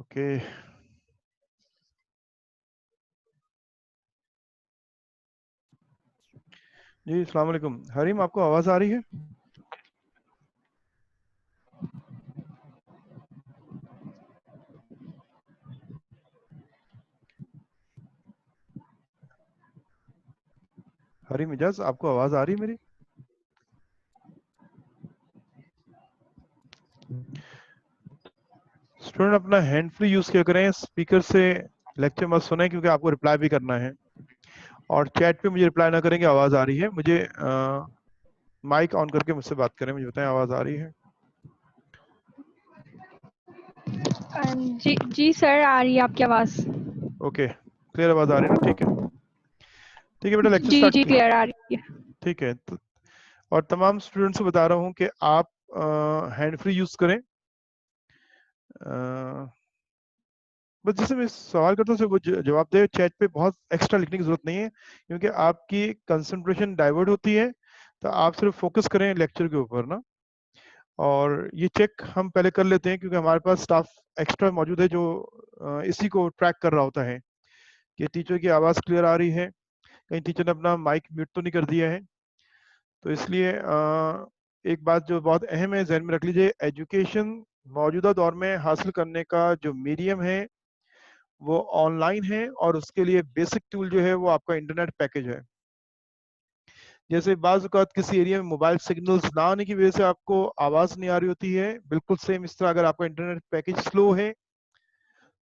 Okay जी, अस्सलाम वालेकुम। हरीम, आपको आवाज़ आ रही है? हरीम इजाज, आपको आवाज़ आ रही है मेरी? स्टूडेंट अपना हैंड फ्री यूज़ किया करें, स्पीकर से लेक्चर मत सुने क्योंकि आपको रिप्लाई भी करना है। और चैट पे मुझे रिप्लाई ना करें कि आवाज़ आ रही है। मुझे माइक ऑन करके मुझसे बात करें, मुझे बताएं आवाज़ आ रही है। जी जी सर, आ रही है आपकी आवाज़। ओके, क्लियर आवाज़ आ रही है ना? ठीक है, ठीक है बेटा, लेक्चर जी स्टार्ट जी की। क्लियर आ रही है। ठीक है और तमाम स्टूडेंट्स को बता रहा हूँ कि आप हैंड फ्री यूज़ करें। बस जैसे मैं सवाल करता हूँ वो जवाब दे। चैट पे बहुत एक्स्ट्रा लिखने की जरूरत नहीं है क्योंकि आपकी कंसंट्रेशन डाइवर्ट होती है। तो आप सिर्फ फोकस करें लेक्चर के ऊपर ना। और ये चेक हम पहले कर लेते हैं क्योंकि हमारे पास स्टाफ एक्स्ट्रा मौजूद है जो इसी को ट्रैक कर रहा होता है कि टीचर की आवाज़ क्लियर आ रही है, कहीं टीचर ने अपना माइक म्यूट तो नहीं कर दिया है। तो इसलिए एक बात जो बहुत अहम है, जहन में रख लीजिए, एजुकेशन मौजूदा दौर में हासिल करने का जो मीडियम है वो ऑनलाइन है और उसके लिए बेसिक टूल जो है वो आपका इंटरनेट पैकेज है। जैसे बाज़ औक़ात किसी एरिया में मोबाइल सिग्नल्स ना आने की वजह से आपको आवाज़ नहीं आ रही होती है, बिल्कुल सेम इस तरह अगर आपका इंटरनेट पैकेज स्लो है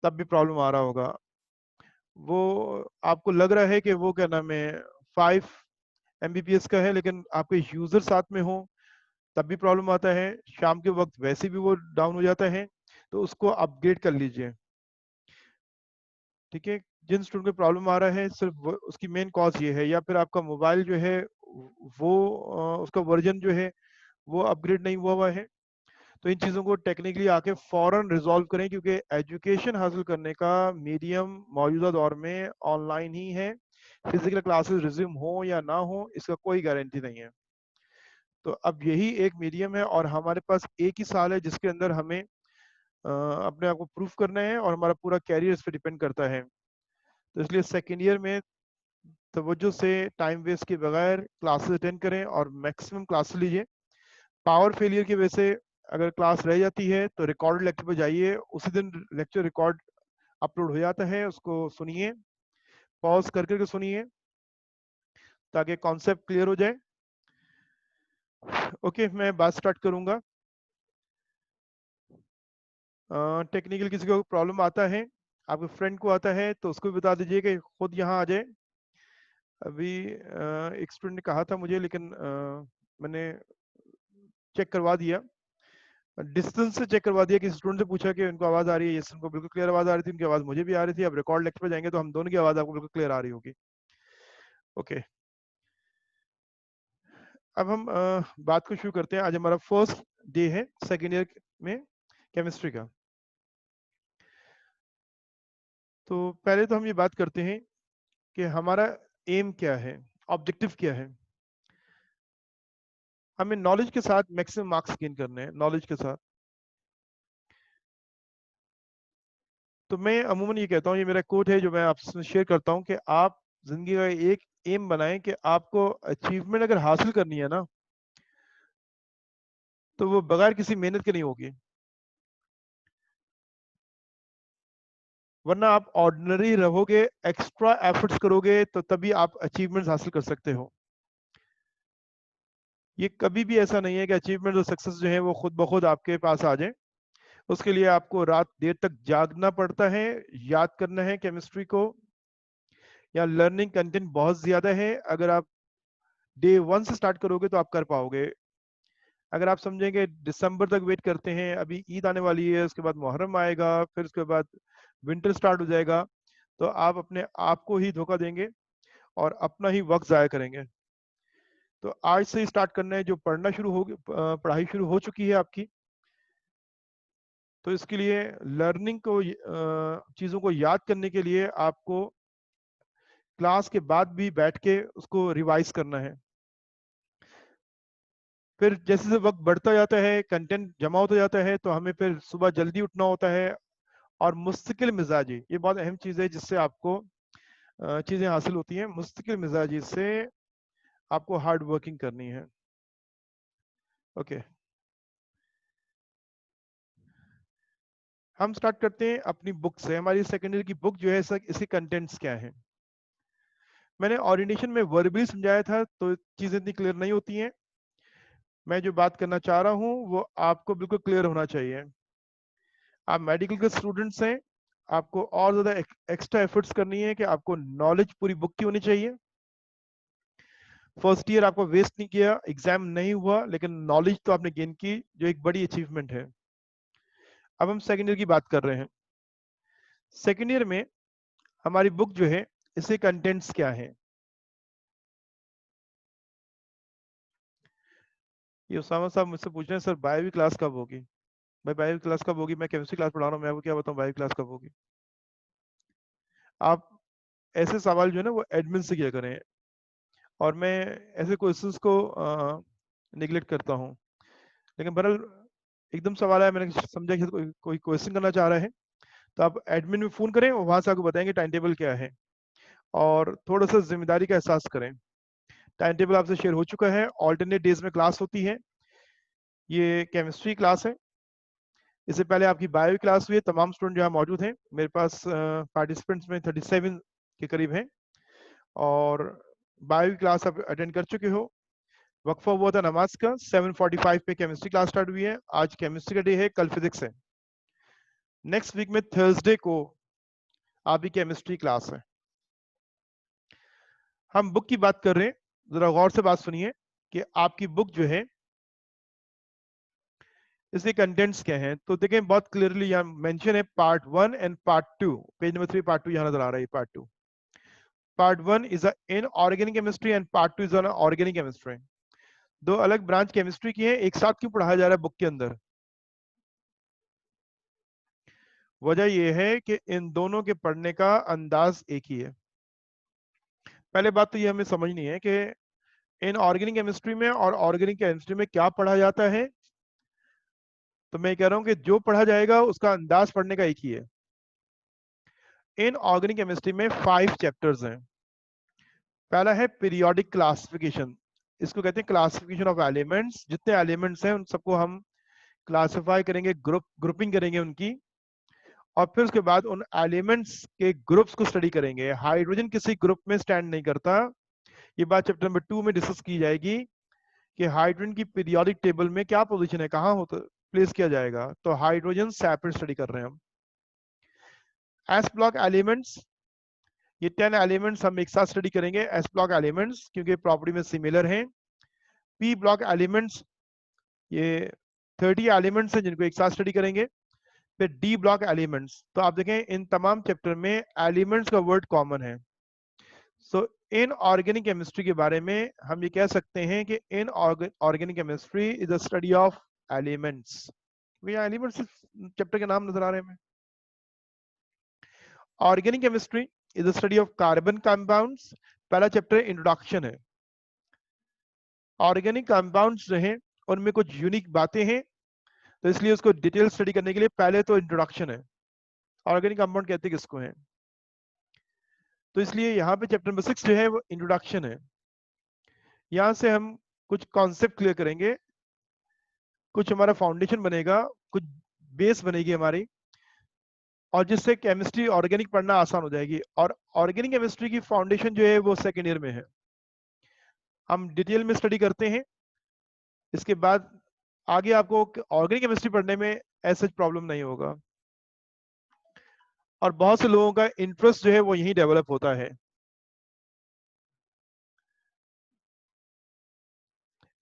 तब भी प्रॉब्लम आ रहा होगा। वो आपको लग रहा है कि वो क्या नाम है 5 एमबीपीएस का है, लेकिन आपके यूज़र साथ में हो तब भी प्रॉब्लम आता है। शाम के वक्त वैसे भी वो डाउन हो जाता है, तो उसको अपग्रेड कर लीजिए। ठीक है, जिन स्टूडेंट को प्रॉब्लम आ रहा है सिर्फ उसकी मेन कॉज ये है, या फिर आपका मोबाइल जो है वो उसका वर्जन जो है वो अपग्रेड नहीं हुआ हुआ है। तो इन चीज़ों को टेक्निकली आके फ़ौरन रिजॉल्व करें क्योंकि एजुकेशन हासिल करने का मीडियम मौजूदा दौर में ऑनलाइन ही है। फिजिकल क्लासेस रिज्यूम हो या ना हो इसका कोई गारंटी नहीं है। तो अब यही एक मीडियम है और हमारे पास एक ही साल है जिसके अंदर हमें अपने आप को प्रूफ करना है और हमारा पूरा कैरियर इस पर डिपेंड करता है। तो इसलिए सेकेंड ईयर में तवज्जो से टाइम वेस्ट के बगैर क्लासेस अटेंड करें और मैक्सिमम क्लासेस लीजिए। पावर फेलियर की वजह से अगर क्लास रह जाती है तो रिकॉर्ड लेक्चर पर जाइए, उसी दिन लेक्चर रिकॉर्ड अपलोड हो जाता है, उसको सुनिए, पॉज कर करके सुनिए ताकि कॉन्सेप्ट क्लियर हो जाए। ओके, मैं बात स्टार्ट करूंगा। टेक्निकल किसी को प्रॉब्लम आता है, आपके फ्रेंड को आता है तो उसको भी बता दीजिए कि खुद यहाँ आ जाए। अभी एक स्टूडेंट ने कहा था मुझे, लेकिन मैंने चेक करवा दिया, डिस्टेंस से चेक करवा दिया। किसी स्टूडेंट से पूछा कि उनको आवाज़ आ रही है? यस, उनको बिल्कुल क्लियर आवाज़ आ रही थी, उनकी आवाज़ मुझे भी आ रही थी। अब रिकॉर्ड लेक्चर पे जाएंगे तो हम दोनों की आवाज़ आपको बिल्कुल क्लियर आ रही होगी। ओके, अब हम बात को शुरू करते हैं। आज हमारा फर्स्ट डे है सेकेंड ईयर में केमिस्ट्री का। तो पहले तो हम ये बात करते हैं कि हमारा एम क्या है, ऑब्जेक्टिव क्या है। हमें नॉलेज के साथ मैक्सिमम मार्क्स गेन करने हैं, नॉलेज के साथ। तो मैं अमूमन ये कहता हूँ, ये मेरा कोट है जो मैं आपसे शेयर करता हूँ, कि आप जिंदगी का एक एम बनाएं कि आपको अचीवमेंट अगर हासिल करनी है ना तो वो बगैर किसी मेहनत के नहीं होगी। वरना आप ऑर्डिनरी रहोगे, एक्स्ट्रा एफर्ट्स करोगे तो तभी आप अचीवमेंट्स हासिल कर सकते हो। ये कभी भी ऐसा नहीं है कि अचीवमेंट और सक्सेस जो है वो खुद ब खुद आपके पास आ जाए। उसके लिए आपको रात देर तक जागना पड़ता है, याद करना है केमिस्ट्री को, या लर्निंग कंटेंट बहुत ज्यादा है। अगर आप डे 1 से स्टार्ट करोगे तो आप कर पाओगे। अगर आप समझेंगे दिसंबर तक वेट करते हैं, अभी ईद आने वाली है, उसके बाद मुहर्रम आएगा, फिर उसके बाद विंटर स्टार्ट हो जाएगा, तो आप अपने आप को ही धोखा देंगे और अपना ही वक्त ज़ाया करेंगे। तो आज से ही स्टार्ट करना है। जो पढ़ना शुरू हो पढ़ाई शुरू हो चुकी है आपकी, तो इसके लिए लर्निंग को चीज़ों को याद करने के लिए आपको क्लास के बाद भी बैठ के उसको रिवाइज करना है। फिर जैसे जैसे वक्त बढ़ता जाता है, कंटेंट जमा होता जाता है, तो हमें फिर सुबह जल्दी उठना होता है और मुस्तकिल मिजाजी, ये बहुत अहम चीज है जिससे आपको चीजें हासिल होती हैं। मुस्तकिल मिजाजी से आपको हार्ड वर्किंग करनी है। ओके, हम स्टार्ट करते हैं अपनी बुक से। हमारी सेकेंड ईयर की बुक जो है इसके कंटेंट्स क्या हैं। मैंने ओरिएंटेशन में वर्बली समझाया था तो चीजें इतनी क्लियर नहीं होती हैं। मैं जो बात करना चाह रहा हूं वो आपको बिल्कुल क्लियर होना चाहिए। आप मेडिकल के स्टूडेंट्स हैं, आपको और ज्यादा एक्स्ट्रा एफर्ट्स करनी है कि आपको नॉलेज पूरी बुक की होनी चाहिए। फर्स्ट ईयर आपको वेस्ट नहीं किया, एग्जाम नहीं हुआ, लेकिन नॉलेज तो आपने गेन की, जो एक बड़ी अचीवमेंट है। अब हम सेकेंड ईयर की बात कर रहे हैं। सेकेंड ईयर में हमारी बुक जो है इसके कंटेंट्स क्या हैं। ये उसामा साहब मुझसे पूछ रहे हैं सर बायो की क्लास कब होगी। भाई बायो की क्लास कब होगी, मैं केमिस्ट्री क्लास पढ़ा रहा हूँ, मैं आपको क्या बताऊँ बायो क्लास कब होगी। आप ऐसे सवाल जो है ना वो एडमिन से किया करें, और मैं ऐसे क्वेश्चंस को निगलेक्ट करता हूँ। लेकिन बहरहाल एकदम सवाल है, मैंने समझा कि कोई क्वेश्चन करना चाह रहा है तो आप एडमिन में फ़ोन करें और वहाँ से आपको बताएंगे टाइम टेबल क्या है, और थोड़ा सा जिम्मेदारी का एहसास करें। टाइम टेबल आपसे शेयर हो चुका है, ऑल्टरनेट डेज में क्लास होती है। ये केमिस्ट्री क्लास है, इससे पहले आपकी बायो क्लास हुई है। तमाम स्टूडेंट जहाँ मौजूद हैं, मेरे पास पार्टिसिपेंट्स में 37 के करीब हैं, और बायो क्लास आप अटेंड कर चुके हो। वक्फा हुआ था नमाज का, 7:45 पे केमिस्ट्री क्लास स्टार्ट हुई है। आज केमिस्ट्री का डे है, कल फिजिक्स है। नेक्स्ट वीक में थर्सडे को आपकी केमिस्ट्री क्लास है। हम बुक की बात कर रहे हैं, जरा गौर से बात सुनिए कि आपकी बुक जो है इसके कंटेंट्स क्या हैं। तो देखें बहुत क्लियरली यहाँ मेंशन है part 1 and part 2। Page number 3 part 2 यहाँ नजर आ रहा है। Part 2, part 1 is in organic chemistry and part 2 is on organic chemistry. दो अलग ब्रांच केमिस्ट्री की है, एक साथ क्यों पढ़ाया जा रहा है बुक के अंदर। वजह यह है कि इन दोनों के पढ़ने का अंदाज एक ही है। पहले बात तो ये हमें समझनी है कि इन ऑर्गेनिक केमिस्ट्री में और ऑर्गेनिक केमिस्ट्री में क्या पढ़ा जाता है। तो मैं कह रहा हूं कि जो पढ़ा जाएगा उसका अंदाज पढ़ने का एक ही है। इन ऑर्गेनिक केमिस्ट्री में 5 चैप्टर्स हैं। पहला है पीरियोडिक क्लासिफिकेशन, इसको कहते हैं क्लासिफिकेशन ऑफ एलिमेंट्स। जितने एलिमेंट्स हैं उन सबको हम क्लासिफाई करेंगे, ग्रुपिंग करेंगे उनकी, और फिर उसके बाद उन एलिमेंट्स के ग्रुप्स को स्टडी करेंगे। हाइड्रोजन किसी ग्रुप में स्टैंड नहीं करता। ये बात चैप्टर नंबर 2 में डिस्कस की जाएगी कि हाइड्रोजन की पीरियोडिक टेबल में क्या पोजीशन है, कहाँ होता प्लेस किया जाएगा। तो हाइड्रोजन सेपरेट स्टडी कर रहे हैं हम। एस ब्लॉक एलिमेंट्स, ये 10 एलिमेंट्स हम एक साथ स्टडी करेंगे। एस ब्लॉक एलिमेंट्स क्योंकि प्रॉपर्टी में सिमिलर हैं। पी ब्लॉक एलिमेंट्स, ये 30 एलिमेंट्स हैं जिनको एक साथ स्टडी करेंगे। फिर डी ब्लॉक एलिमेंट्स, तो आप देखें इन तमाम चैप्टर में एलिमेंट्स का वर्ड कॉमन है। सो इन ऑर्गेनिक केमिस्ट्री के बारे में हम ये कह सकते हैं कि in organic chemistry is a study of elements. भैया एलिमेंट्स चैप्टर के नाम नजर आ रहे हैं। Organic chemistry is a study of carbon compounds. पहला चैप्टर इंट्रोडक्शन है। ऑर्गेनिक कंपाउंड्स जो हैं उनमें कुछ यूनिक बातें हैं, तो इसलिए उसको डिटेल स्टडी करने के लिए पहले तो इंट्रोडक्शन है। ऑर्गेनिक कंपाउंड कहते हैं किसको है, तो इसलिए यहाँ पे चैप्टर नंबर 6 जो है वो इंट्रोडक्शन है। यहाँ से हम कुछ कॉन्सेप्ट क्लियर करेंगे, कुछ हमारा फाउंडेशन बनेगा, कुछ बेस बनेगी हमारी, और जिससे केमिस्ट्री ऑर्गेनिक पढ़ना आसान हो जाएगी। और ऑर्गेनिक केमिस्ट्री की फाउंडेशन जो है वो सेकेंड ईयर में है। हम डिटेल में स्टडी करते हैं, इसके बाद आगे आपको ऑर्गेनिक केमिस्ट्री पढ़ने में ऐसा प्रॉब्लम नहीं होगा, और बहुत से लोगों का इंटरेस्ट जो है वो यही डेवलप होता है।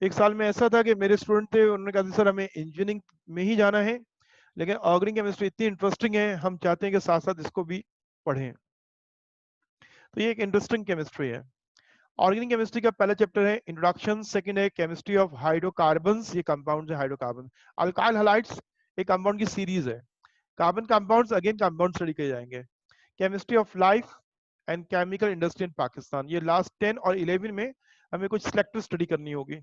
एक साल में ऐसा था कि मेरे स्टूडेंट थे, उन्होंने कहा सर हमें इंजीनियरिंग में ही जाना है, लेकिन ऑर्गेनिक केमिस्ट्री इतनी इंटरेस्टिंग है, हम चाहते हैं कि साथ साथ इसको भी पढ़ें। तो ये एक इंटरेस्टिंग केमिस्ट्री है। ऑर्गेनिक केमिस्ट्री का पहला चैप्टर है इंट्रोडक्शन, सेकंड है केमिस्ट्री ऑफ हाइड्रोकार्बन्स, ये कंपाउंड्स है हाइड्रोकार्बन। अल्काइल हैलाइड्स एक कंपाउंड की सीरीज है। Carbon compounds again compound study किए जाएंगे। Chemistry of life and chemical industry in Pakistan, ये लास्ट 10 और 11 में हमें कुछ सिलेक्टिव स्टडी करनी होगी।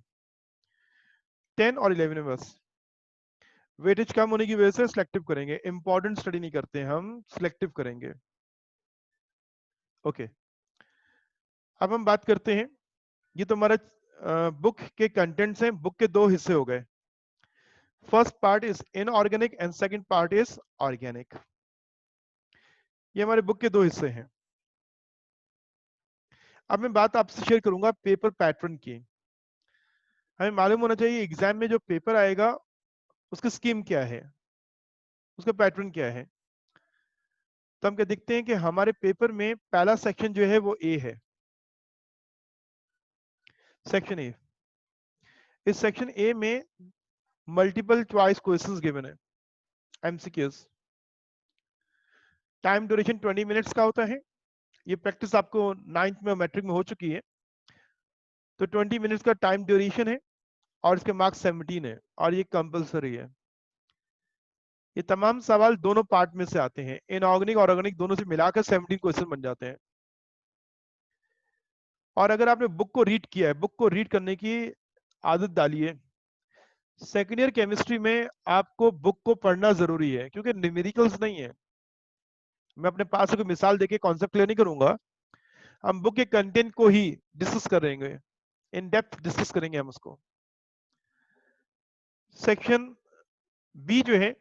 10 और 11 में बस। वेटेज कम होने की वजह से सिलेक्टिव करेंगे, इंपॉर्टेंट स्टडी नहीं करते हम, सिलेक्टिव करेंगे। ओके, अब हम बात करते हैं, ये तो हमारा बुक के कंटेंट्स हैं। बुक के दो हिस्से हो गए, first part is inorganic and second part is organic. ये हमारे बुक के दो हिस्से हैं। अब मैं बात आपसे शेयर करूंगा पेपर पैटर्न की। हमें मालूम होना चाहिए एग्जाम में जो पेपर आएगा उसकी स्कीम क्या है, उसका पैटर्न क्या है। तो हम क्या देखते हैं कि हमारे पेपर में पहला सेक्शन जो है वो ए है, सेक्शन ए। इस सेक्शन ए में मल्टीपल चॉइस क्वेश्चंस गिवन है, एमसीक्यूज। टाइम ड्यूरेशन 20 मिनट्स का होता है। ये प्रैक्टिस आपको 9th में और मैट्रिक में हो चुकी है। तो 20 मिनट्स का टाइम ड्यूरेशन है और इसके मार्क्स 17 है और ये कंपलसरी है। ये तमाम सवाल दोनों पार्ट में से आते हैं, इनऑर्गेनिक और ऑर्गेनिक दोनों से मिलाकर 17 क्वेश्चन बन जाते हैं। और अगर आपने बुक को रीड किया है, बुक को रीड करने की आदत डाली है, सेकेंड ईयर केमिस्ट्री में आपको बुक को पढ़ना जरूरी है, क्योंकि न्यूमेरिकल्स नहीं है। मैं अपने पास से कोई मिसाल देके कॉन्सेप्ट क्लियर नहीं करूंगा, हम बुक के कंटेंट को ही डिस्कस करेंगे, इन डेप्थ डिस्कस करेंगे हम उसको। सेक्शन बी जो है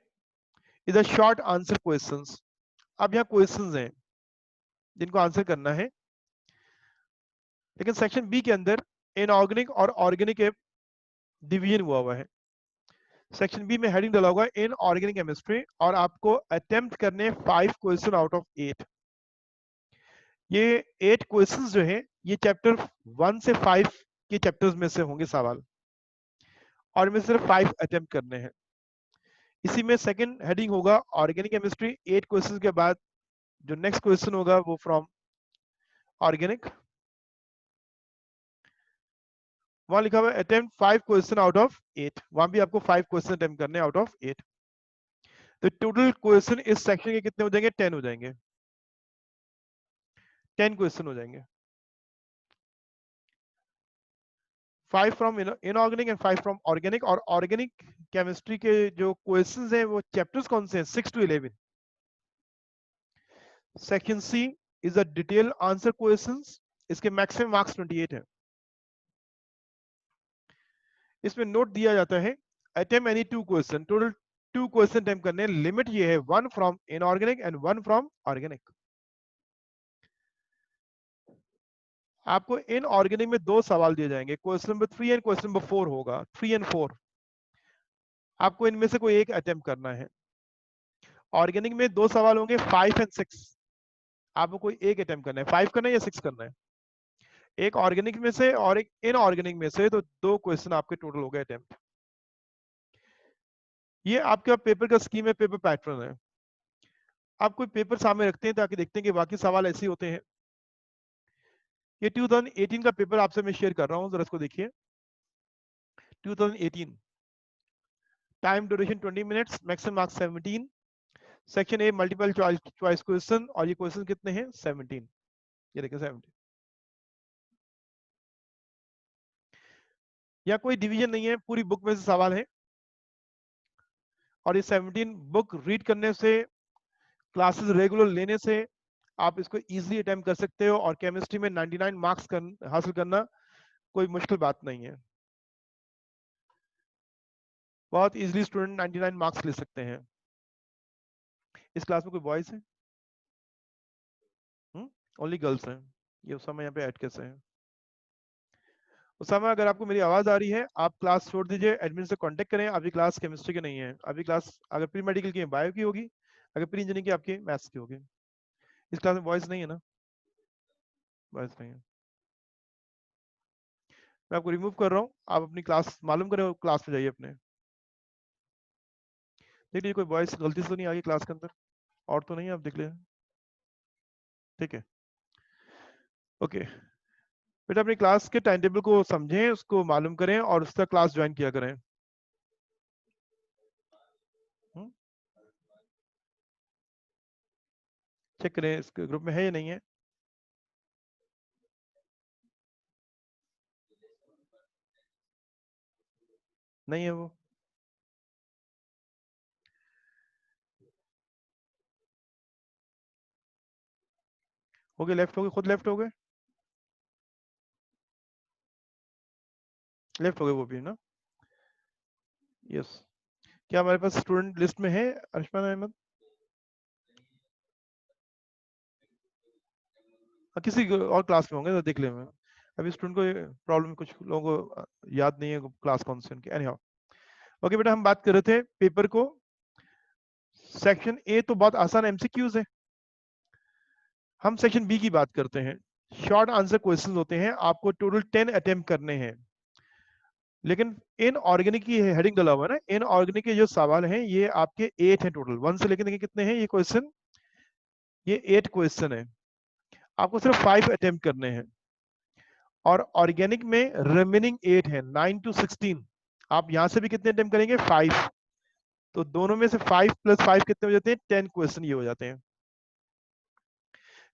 इधर शॉर्ट आंसर क्वेश्चंस। अब यहाँ क्वेश्चंस हैं जिनको आंसर करना है, लेकिन सेक्शन बी के अंदर इनऑर्गेनिक और ऑर्गेनिक डिवीजन हुआ है। सेक्शन बी में हेडिंग डाला हुआ है इन ऑर्गेनिक केमिस्ट्री, और आपको अटेम्प्ट करने 5 क्वेश्चन आउट ऑफ 8। ये 8 क्वेश्चंस जो है ये चैप्टर 1 से 5 के चैप्टर्स में से होंगे सवाल, और इनमें सिर्फ 5 अटेम्प्ट करने हैं। इसी में सेकंड हेडिंग होगा ऑर्गेनिक केमिस्ट्री, 8 क्वेश्चंस के बाद जो नेक्स्ट क्वेश्चन होगा वो फ्रॉम ऑर्गेनिक। वहां लिखा हुआ है अटेम्प्ट 5 क्वेश्चन आउट ऑफ 8, वहां भी आपको 5 क्वेश्चन अटेम्प्ट करने आउट ऑफ 8। तो टोटल क्वेश्चन इस सेक्शन के कितने हो जाएंगे? 10 हो जाएंगे, 10 क्वेश्चन हो जाएंगे। 5 from inorganic and 5 from organic. और ऑर्गेनिक केमिस्ट्री के जो क्वेश्चंस हैं वो चैप्टर्स कौन से हैं? 6 to 11। Section C is a detail answer questions, इसके मैक्सिमम मार्क्स 28 है। इसमें नोट दिया जाता है attempt any 2 question, total 2 question attempt करने। लिमिट ये है 1 from inorganic and 1 from organic. आपको इनऑर्गेनिक में 2 सवाल दिए जाएंगे, question number 3 and question number 4 होगा, 3 एंड 4। आपको इनमें से कोई एक अटेम्प्ट करना है। ऑर्गेनिक में 2 सवाल होंगे, 5 एंड 6। आपको कोई एक अटेम्प्ट करना है, 5 करना है या 6 करना है, एक ऑर्गेनिक में से और एक इनऑर्गेनिक में से। तो 2 क्वेश्चन आपके टोटल हो गए अटेम्प्ट। ये आपका पेपर का स्कीम है, पेपर पैटर्न है। आप कोई पेपर सामने रखते हैं ताकि देखते हैं कि बाकी सवाल ऐसे होते हैं। ये 2018 का पेपर आपसे मैं शेयर कर रहा हूं, जरा इसको देखिए। 2018, time duration 20 minutes, maximum marks 17। Section A multiple choice question, और ये क्वेश्चन कितने हैं? 17। ये देखिए 17। या कोई डिवीजन नहीं है, पूरी बुक में से सवाल है। और ये 17 बुक रीड करने से, क्लासेस रेगुलर लेने से आप इसको इजीली अटेम्प्ट कर सकते हो। और केमिस्ट्री में 99 मार्क्स हासिल करना कोई मुश्किल बात नहीं है। बहुत इजीली स्टूडेंट 99 मार्क्स ले सकते हैं। इस क्लास में कोई बॉयज है? ओनली गर्ल्स हैं। ये उस समय यहाँ पे ऐड कैसे है? उस समय अगर आपको मेरी आवाज आ रही है, आप क्लास छोड़ दीजिए, एडमिन से कांटेक्ट करें। अभी क्लास केमिस्ट्री की नहीं है, अभी क्लास अगर प्री मेडिकल की बायो की होगी, अगर प्री इंजीनियरिंग की आपकी मैथ्स की होगी। इस क्लास में बॉयज नहीं है ना? बॉयज नहीं है। मैं आपको रिमूव कर रहा हूँ, आप अपनी क्लास मालूम करें, क्लास में जाइए अपने। देख लीजिए कोई बॉयज गलती से तो नहीं आ गई क्लास के अंदर, और तो नहीं, आप देख लें। ठीक है, ओके। बेटा अपनी क्लास के टाइम टेबल को समझें, उसको मालूम करें और उसका क्लास ज्वाइन किया करें। चेक करें इसके ग्रुप में है या नहीं है। नहीं है वो। हो गए, लेफ्ट हो गए, खुद लेफ्ट हो गए, लेफ्ट हो गए वो भी ना। यस, क्या हमारे पास स्टूडेंट लिस्ट में है अरशमान अहमद? किसी और क्लास में होंगे तो देख ले। मैं अभी स्टूडेंट को प्रॉब्लम, कुछ लोगों को याद नहीं है क्लास कौन सी उनकी। एनीहाउ, ओके बेटा, हम बात कर रहे थे पेपर को। सेक्शन ए तो बहुत आसान एमसीक्यूज है। हम सेक्शन बी की बात करते हैं। शॉर्ट आंसर क्वेश्चंस होते हैं, आपको टोटल 10 अटेम्प्ट करने हैं। लेकिन इन ऑर्गेनिक की हेडिंग डाला हुआ है ना, इन ऑर्गेनिक के जो सवाल हैं ये आपके 8 हैं टोटल, 1 से लेकर देखिए कितने हैं ये क्वेश्चन, ये 8 क्वेश्चन है। आपको सिर्फ 5 अटेम्प्ट करने हैं, और ऑर्गेनिक में रिमेनिंग 8 है, 9 to 16। आप यहां से भी कितने अटेम्प्ट करेंगे? 5। तो दोनों में से 5 + 5 कितने हो जाते हैं? 10 क्वेश्चन ये हो जाते हैं।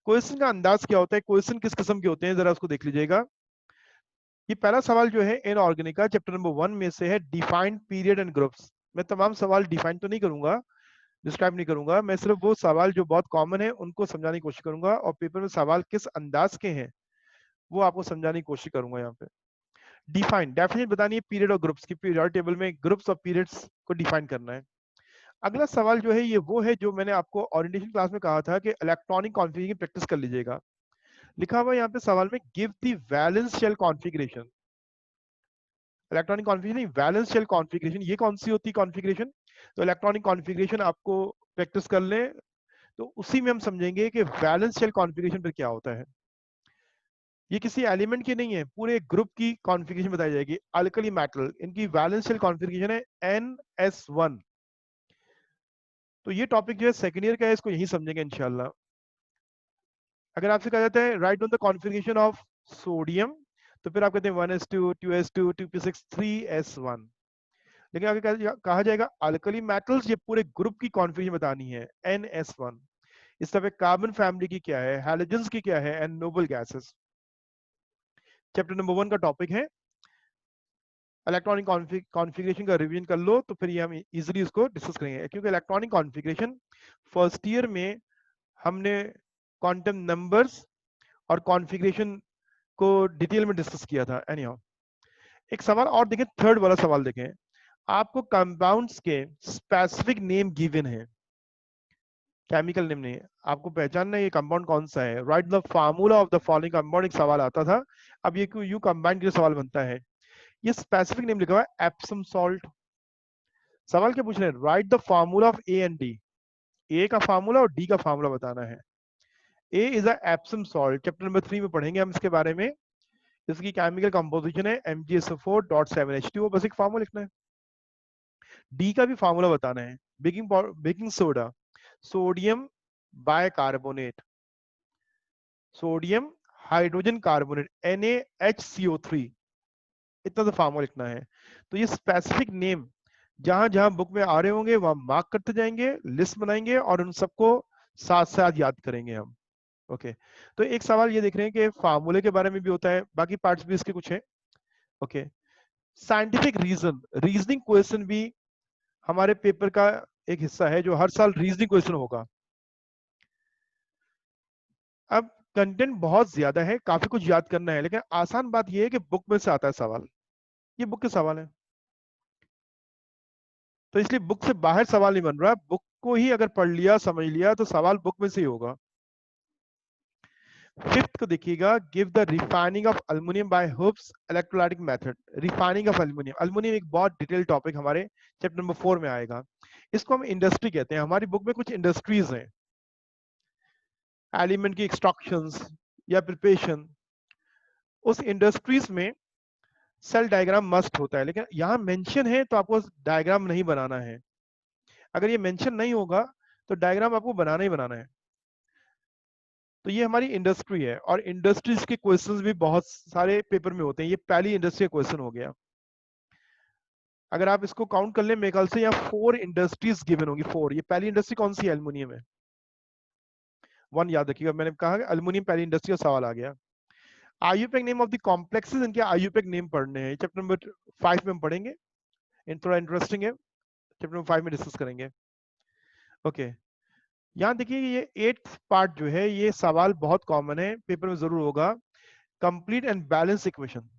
क्वेश्चन का अंदाज क्या होता है, क्वेश्चन किस किस्म के होते हैं, जरा उसको देख लीजिएगा। ये पहला सवाल जो है इन ऑर्गेनिक का चैप्टर नंबर 1 में से है, डिफाइंड पीरियड एंड ग्रुप्स। मैं तमाम सवाल डिफाइन तो नहीं करूंगा, डिस्क्राइब नहीं करूंगा, मैं सिर्फ वो सवाल जो बहुत कॉमन है उनको समझाने की कोशिश करूंगा, और पेपर में सवाल किस अंदाज के हैं वो आपको समझाने की कोशिश करूंगा। यहाँ पे डिफाइन, डेफिनेट बतानी है पीरियड और ग्रुप्स की, पीरियड टेबल में ग्रुप्स और पीरियड्स को डिफाइन करना है। अगला सवाल जो है ये वो है जो मैंने आपको ओरिएंटेशन क्लास में कहा था कि इलेक्ट्रॉनिक कॉन्फ़िगरेशन की प्रैक्टिस कर लीजिएगा। लिखा हुआ यहाँ पे सवाल में, give the valence shell configuration. Electronic configuration नहीं, वैलेंस शेल कॉन्फ़िगरेशन, ये कौन सी होती है कॉन्फ़िगरेशन? तो इलेक्ट्रॉनिक कॉन्फ़िगरेशन आपको प्रैक्टिस कर ले तो उसी में हम समझेंगे कि वैलेंस शेल कॉन्फ़िगरेशन पर क्या होता है। ये किसी एलिमेंट की नहीं है, पूरे ग्रुप की कॉन्फ़िगरेशन बताई जाएगी। अल्कली मेटल, इनकी वैलेंस शेल कॉन्फ़िगरेशन है NS1। तो ये टॉपिक जो है सेकंड ईयर का है, इसको यही समझेंगे इंशाल्लाह। अगर आपसे कहा जाता है write down the configuration of sodium, तो फिर आप कहते हैं 1s2 2s2 2p6 3s1। लेकिन आगे कहा जाएगा अल्कली मेटल्स, ये पूरे ग्रुप की कॉन्फ़िगरेशन बतानी है, NS1। इस तरह कार्बन फैमिली की क्या है, हैलोजेंस की क्या है, and noble gases. Chapter number 1 का टॉपिक है। इलेक्ट्रॉनिक कॉन्फ़िगरेशन का रिवीजन कर लो तो फिर ये हम इजीली उसको डिस्कस करेंगे, क्योंकि इलेक्ट्रॉनिक कॉन्फ़िगरेशन फर्स्ट ईयर में हमने क्वांटम नंबर्स और कॉन्फ़िगरेशन को डिटेल में डिस्कस किया था। एनीहाउ, एक सवाल और देखें, थर्ड वाला सवाल देखें। आपको कंपाउंड्स के स्पेसिफिक नेम गिवन है, केमिकल नेम नहीं है, आपको पहचानना है ये कंपाउंड कौन सा है। Right the formula of the following compound, एक सवाल आता था, अब ये यू कंबाइन के सवाल बनता है। ये स्पेसिफिक नेम लिखा हुआ है एप्सम सॉल्ट। सवाल क्या पूछ रहे हैं? Write the formula of A and D. A का फार्मूला और डी का फार्मूला बताना है। A is a Epsom salt, chapter number 3 में पढ़ेंगे हम इसके बारे में। इसकी केमिकल कंपोजिशन है MgSO4.7H2O, बस एक फार्मूला लिखना है। डी का भी फार्मूला बताना है। Baking soda, sodium bicarbonate, sodium hydrogen carbonate NaHCO3, इतना तो फार्मूला लिखना है। तो ये स्पेसिफिक नेम जहां जहां बुक में आ रहे होंगे वहां मार्क करते जाएंगे, लिस्ट बनाएंगे और उन सबको साथ साथ याद करेंगे हम। ओके, तो एक सवाल ये देख रहे हैं कि फार्मूले के बारे में भी होता है, बाकी पार्ट्स भी इसके कुछ है। Okay, scientific reason, reasoning question भी हमारे पेपर का एक हिस्सा है, जो हर साल रीजनिंग क्वेश्चन होगा। अब कंटेंट बहुत ज्यादा है, काफी कुछ याद करना है, लेकिन आसान बात यह है कि बुक में से आता है सवाल, ये बुक के सवाल है, तो इसलिए बुक से बाहर सवाल नहीं बन रहा। बुक को ही अगर पढ़ लिया, समझ लिया, तो सवाल बुक में से ही होगा। फिफ्थ को देखिएगा, give the refining of aluminium by Hoopes electrolytic method. Refining of aluminium, aluminium एक बहुत डिटेल टॉपिक हमारे चैप्टर नंबर 4 में आएगा। इसको हम इंडस्ट्री कहते हैं, हमारी बुक में कुछ इंडस्ट्रीज हैं, एलिमेंट की एक्सट्रैक्शंस या प्रिपरेशन, उस इंडस्ट्रीज में सेल डायग्राम मस्ट होता है, लेकिन यहाँ मेंशन है तो आपको डायग्राम नहीं बनाना है। अगर ये मेंशन नहीं होगा तो डायग्राम आपको बनाना ही बनाना है। तो ये हमारी इंडस्ट्री है, और इंडस्ट्रीज के क्वेश्चंस भी बहुत सारे पेपर में होते हैं। ये पहली इंडस्ट्री का क्वेश्चन हो गया। अगर आप इसको काउंट कर ले, मेरे ख्याल से यहाँ 4 इंडस्ट्रीज गिवन होगी, 4। ये पहली इंडस्ट्री कौन सी है? एल्युमिनियम है। 1 याद रखिएगा, मैंने कहा एल्युमिनियम पहली इंडस्ट्री का सवाल आ गया। IUPAC name of the complexes, इनके आईयूपैक नेम पढ़ने हैं, चैप्टर नंबर 5 में हम पढ़ेंगे। थोड़ा इंटरेस्टिंग है, चैप्टर नंबर 5 में डिस्कस करेंगे। ओके, यहाँ देखिए ये 8th पार्ट जो है, ये सवाल बहुत कॉमन है, पेपर में जरूर होगा। Complete and balance equation.